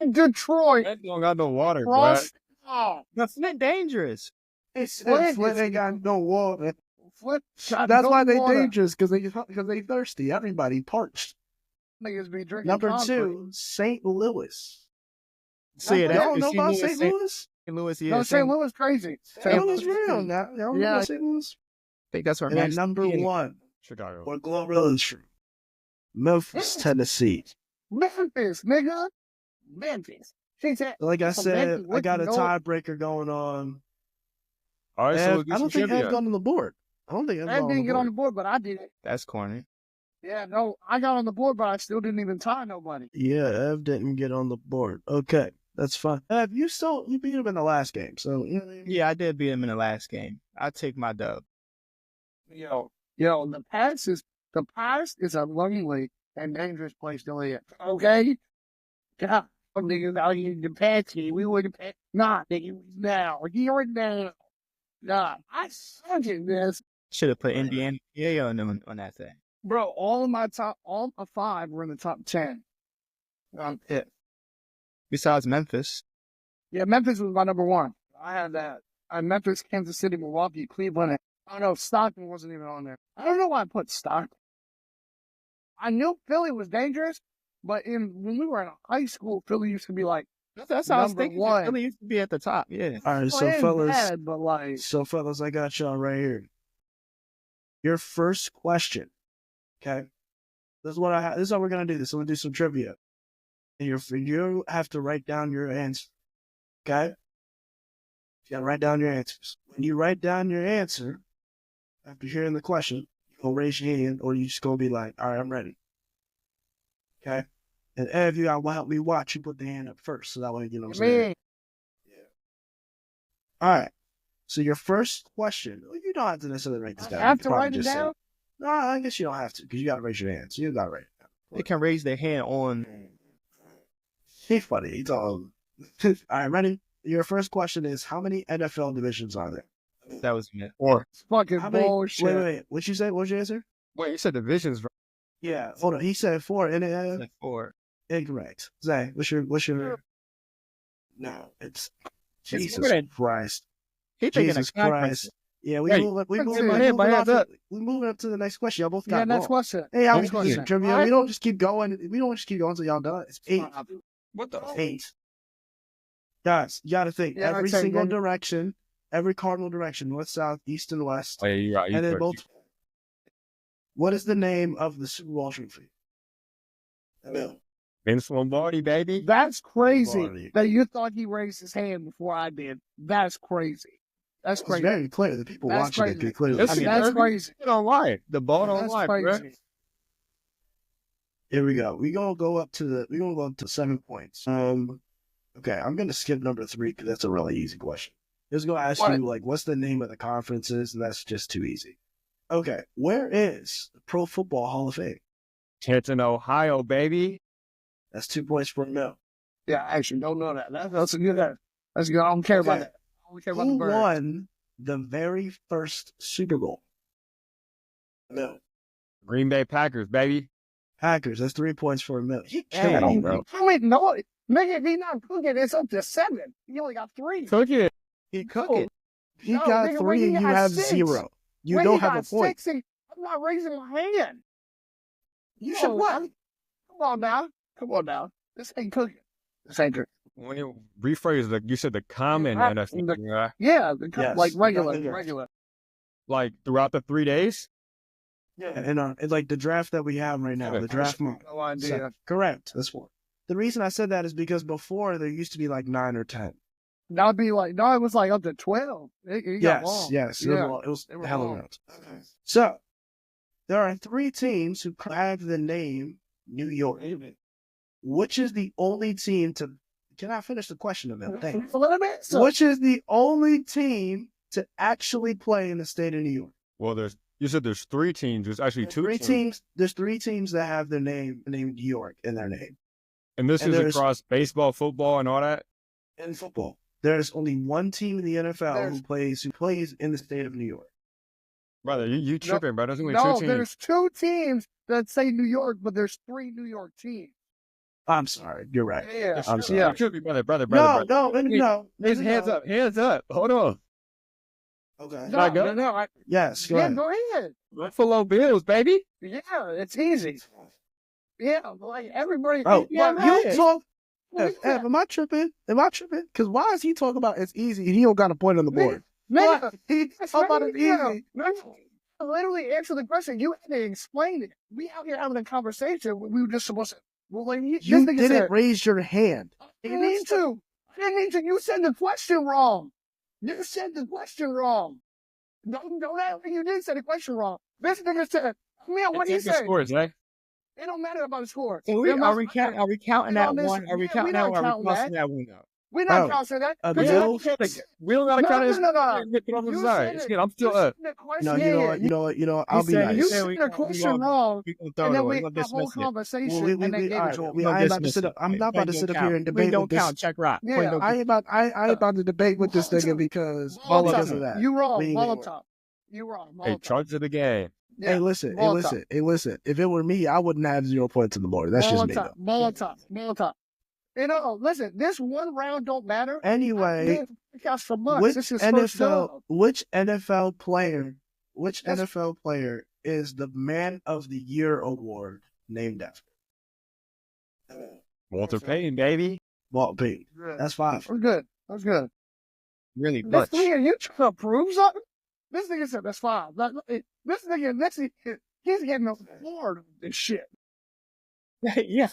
Detroit. That don't got no water, bro. Cross. Oh, But Flint dangerous. It's Flint Flint is- ain't got no water. Flint got That's no why they water. dangerous, because they thirsty. Everybody parched. Niggas be drinking Number concrete. 2, St. Louis. See Y'all that? Y'all know about St. Louis? St. Louis, yeah. No, St. Louis crazy. St. Louis real now. Y'all know Yeah. about St. Louis? I think that's where And at Max number City is. 1, Chicago. or Glorilla's from Memphis, Tennessee. Memphis, nigga. Memphis. She said, Like I So said, Memphis, I what got a you know? tiebreaker going on. All right, so Ev, let's do I some don't think trivia. Ev got on the board. I don't think Ev I got didn't get on the board. board, but I did it. That's corny. Yeah, no, I got on the board, but I still didn't even tie nobody. Yeah, Ev didn't get on the board. Okay, that's fine. Ev, you beat him in the last game, so you know what I mean? Yeah, I did beat him in the last game. I take my dub. Yo, Yo, the past is a lonely and dangerous place to live. Okay? God, niggas out here in the past, we would have nah, nigga, now, here and now. Nah, I suck at this. Should have put Indiana on that thing. Bro, all of 5 were in the top 10. It. Besides Memphis. Yeah, Memphis was my number 1. I had that. Memphis, Kansas City, Milwaukee, Cleveland. I don't know, Stockton wasn't even on there. I don't know why I put Stockton. I knew Philly was dangerous, but when we were in high school, Philly used to be like, that's how I was thinking. Philly used to be at the top, yeah. All right, so fellas, bad, but like... I got y'all right here. Your first question, okay? This is this is how we're gonna do this. I'm gonna do some trivia, and you have to write down your answer, okay? You gotta write down your answers. When you write down your answer, after hearing the question, you're gonna raise your hand, or you just gonna be like, all right, I'm ready. Okay? And if you gotta help me watch, you put the hand up first, so that way, you know what I'm saying? Yeah. All right. So your first question, you don't have to necessarily write this down. I have to write it down? No, I guess you don't have to, because you gotta raise your hand. So you gotta write it down. They can raise their hand on... He's funny. He's all... All right, ready? Your first question is, how many NFL divisions are there? That was me. Or it's fucking bullshit. Wait. What'd you say? What was your answer? Wait, you said divisions, right? Yeah. Hold on. He said 4. And 4. Incorrect. Zay, what's your? No, it's Jesus Christ. He Jesus Christ. Yeah, we moving up to the next question. Y'all both got it. Next question. Hey, how many questions? Trivia. We don't just keep going. We don't just keep going until y'all done. It's 8. What the? 8. Guys, you gotta think. Yeah, every single direction, every cardinal direction, north, south, east, and west. Oh, yeah, you're right. And then both. What is the name of the Super Bowl trophy? Vince Lombardi, baby. That's crazy that you thought he raised his hand before I did. That's crazy. That's crazy. It's very clear. The people watching it can clearly. That's crazy. You don't lie. The ball don't lie, bro. Here we go. We're gonna go up to 7 points. Okay, I'm gonna skip number 3 because that's a really easy question. Just gonna ask you what's the name of the conferences, and that's just too easy. Okay, where is the Pro Football Hall of Fame? Canton, Ohio, baby. That's 2 points for Mel. Yeah, I actually don't know that. That's a good. That's good. I don't care about that. I don't care about the birds. Who won the very first Super Bowl? Mel. Green Bay Packers, baby. Packers. That's 3 points for Mel. He killed him, bro. I mean, no, nigga, if he not cooking, it's up to 7. He only got 3. Cook it. He cooking. He got 3 and you have 0. You don't have a point. I'm not raising my hand. You should what? Come on now. This ain't cooking. This ain't cooking. When you rephrase you said the common NFC. Yeah, like regular. Like throughout the 3 days? Yeah, and like the draft that we have right now, the draft month. No idea. So, correct. That's 4. The reason I said that is because before there used to be like 9 or 10. That would be like, no, it was like up to 12. Yes. It was hell around. Okay. So, there are 3 teams who have the name New York. Which is the only team to... Can I finish the question a minute? Thank you. Which is the only team to actually play in the state of New York? Well, you said there's 3 teams. There's actually 2 teams. There's 3 teams that have their name New York in their name. And this is across baseball, football, and all that? In football. There's only 1 team in the NFL who plays in the state of New York. Brother, you tripping, bro. There's only 2 teams. There's 2 teams that say New York, but there's 3 New York teams. I'm sorry. You're right. Yeah. I'm sorry. Yeah. Tripping, brother. No. Hands up. Hold on. Okay. No. Yes, go ahead. Go ahead. Buffalo Bills, baby. Yeah, it's easy. Yeah, like everybody. Oh, you talk. Am I tripping? Because why is he talking about it's easy and he don't got a point on the board? Man, he talking about it's easy. I literally answer the question. You had to explain it. We out here having a conversation. We were just supposed to. Well, like, you didn't raise your hand. I didn't need to. You said the question wrong. Don't act like you did say the question wrong. This nigga said, man, what do you say? Scores, eh? It don't matter about the score. Are we counting that one? Are we counting that one? Are we crossing that one out? We're not Bro, counting that. a Because MILF? We don't gotta count it. No. I'm You sorry. said Shit, I'm still up. No, you know what? I'll be nice. You said the question wrong, and then we have a whole dismiss it. conversation, Well, and they gave it to him. I ain't about to sit up. I'm not about to sit up here and debate with this. Check rock. Yeah, I ain't about to debate with this nigga because because of that. You wrong, We- Molotov. You wrong, Hey, Molotov. charge of the game. Yeah, Hey, listen. If it were me, I wouldn't have 0 points on the board. That's just me. Though. Molotov. You know, listen, this one round don't matter. Anyway, Got some months. which This is first dub. NFL player is the Man of the Year award named after? Walter Payton, baby. Walt Payton. That's 5. That's good. Really This much. nigga, you trying to prove something? This nigga said that's 5. This nigga, he's getting a award of this shit. Yeah.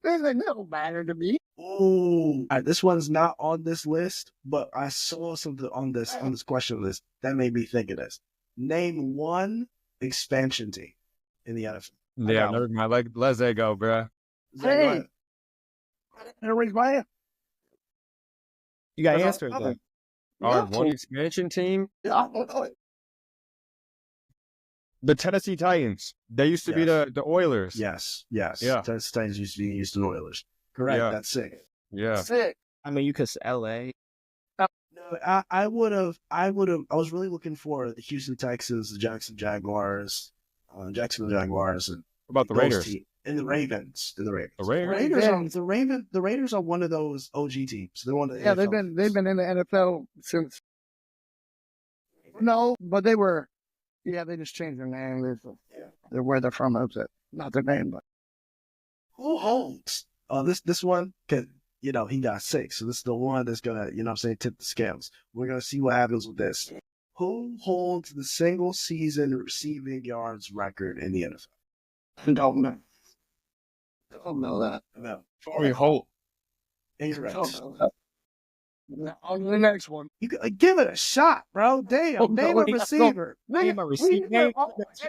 This ain't no matter to me. Ooh, this one's not on this list, but I saw something on this question list that made me think of this. Name one expansion team in the NFL. Yeah, never mind. Let's go, bruh. Hey. Raise my hand. You got answers though. Our one expansion team, Yeah, I don't know it. the Tennessee Titans. They used to be the Oilers. Yes. Yeah. Tennessee Titans used to be Houston Oilers. Correct. Yeah. That's it. Yeah. Sick. I mean, you could say LA. No, I would have. I was really looking for the Houston Texans, the Jacksonville Jaguars, and What about the those Raiders? teams. And the Ravens. The Raiders? The Raiders are one of those OG teams. They're one of the Yeah, NFL they've been in the NFL since. No, but they were. Yeah, they just changed their name. They're where they're from. That's it. Not their name, but Who holds? This one can, he got 6. So this is the one that's gonna, tip the scales. We're gonna see what happens with this. Who holds the single season receiving yards record in the NFL? don't know. Don't know that. No. Torrey Holt. Incorrect. Don't know that. Now, on to the next one. You give it a shot, bro. Damn. Name a receiver. Name a receiver. Name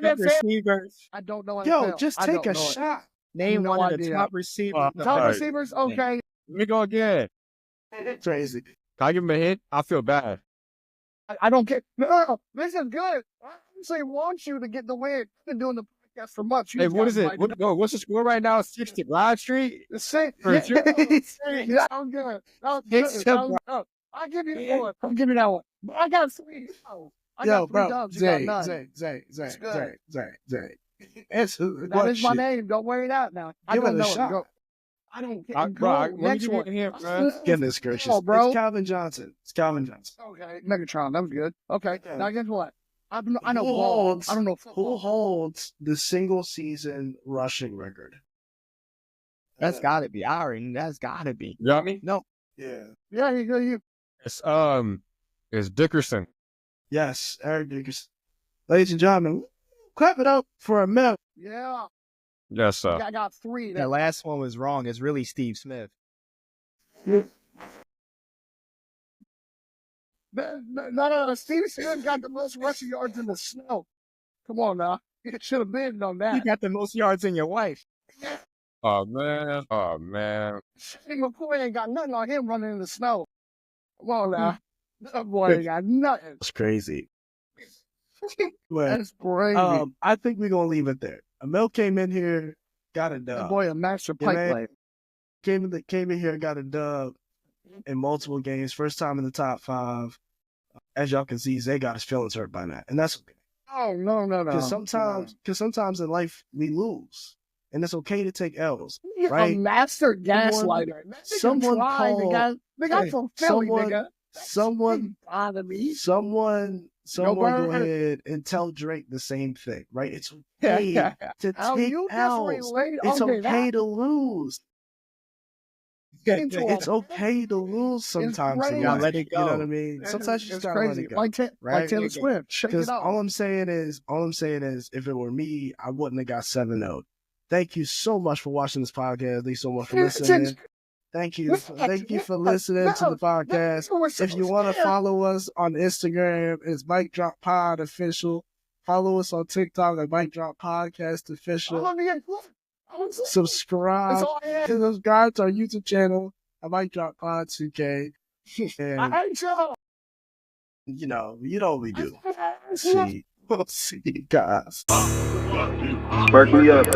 NFL. receivers. I don't know. Yo, NFL. just I take don't a know it. shot. Name No one of the idea. top receivers. Top Alright. receivers, okay. Let me go again. Crazy. Can I give him a hint? I feel bad. I don't care. No, this is good. I actually want you to get the win. I've been doing the podcast for months. You Hey, what guys is it? might know. What's the score right now? 60 Broad Street? The same. For sure. Yeah, I'm good. I'll give you that one. But I got 3. I got 3 dubs. You got none. Zay. Answer the That is my question. name. Don't worry that now. I Give it don't a know shot. Go. I don't get Bro, let me next give you one. a hint, bro. Goodness gracious. Oh, bro. It's Calvin Johnson. Okay, Megatron. That was good. Okay, Yeah. now guess what? I know Who ball. holds- I don't know Who football. holds the single season rushing record? That's gotta be. I already. That's gotta be. You got me? Yeah. Yeah, you. It's Dickerson. Yes, Eric Dickerson. Ladies and gentlemen, clap it up for a minute. Yeah. Yes, sir. I got 3. That last one was wrong. It's really Steve Smith. No. Steve Smith got the most rushing yards in the snow. Come on now. It should have been on You that. got the most yards in your wife. Oh, man. Shane McCoy ain't got nothing on him running in the snow. Come on now. That boy ain't got nothing. That's crazy. Well, That's crazy. I think we're gonna leave it there. Emil came in here, got a That dub. boy a master Yeah, pipe man. player. Came in here, got a dub in multiple games. First time in the top 5. As y'all can see, Zay got his feelings hurt by that, and that's okay. Oh, no. Because sometimes in life we lose, and it's okay to take L's. You're right? a master gaslighter. Someone called- They got from Philly, nigga. Someone Bother me. go Bird. ahead and tell Drake the same thing, right? It's okay to Oh, take you just L's. related. It's Okay, okay that- to lose. Into a- It's okay to lose sometimes. crazy. in You life, gotta let it You know go. what I mean? Sometimes you just It's gotta let crazy. it go. Like right? Taylor Swift. Shake Because it off. all I'm saying is, if it were me, I wouldn't have got 7-0. Thank you so much for watching this podcast. Thank you so much for listening. Thank you for listening to the podcast. If you want to follow us on Instagram, it's Mic Drop Pod Official. Follow us on TikTok at Mic Drop Podcast Official. Subscribe to our YouTube channel I might drop on 2K. And, you know what we do. See, we'll see you guys. Spark me up,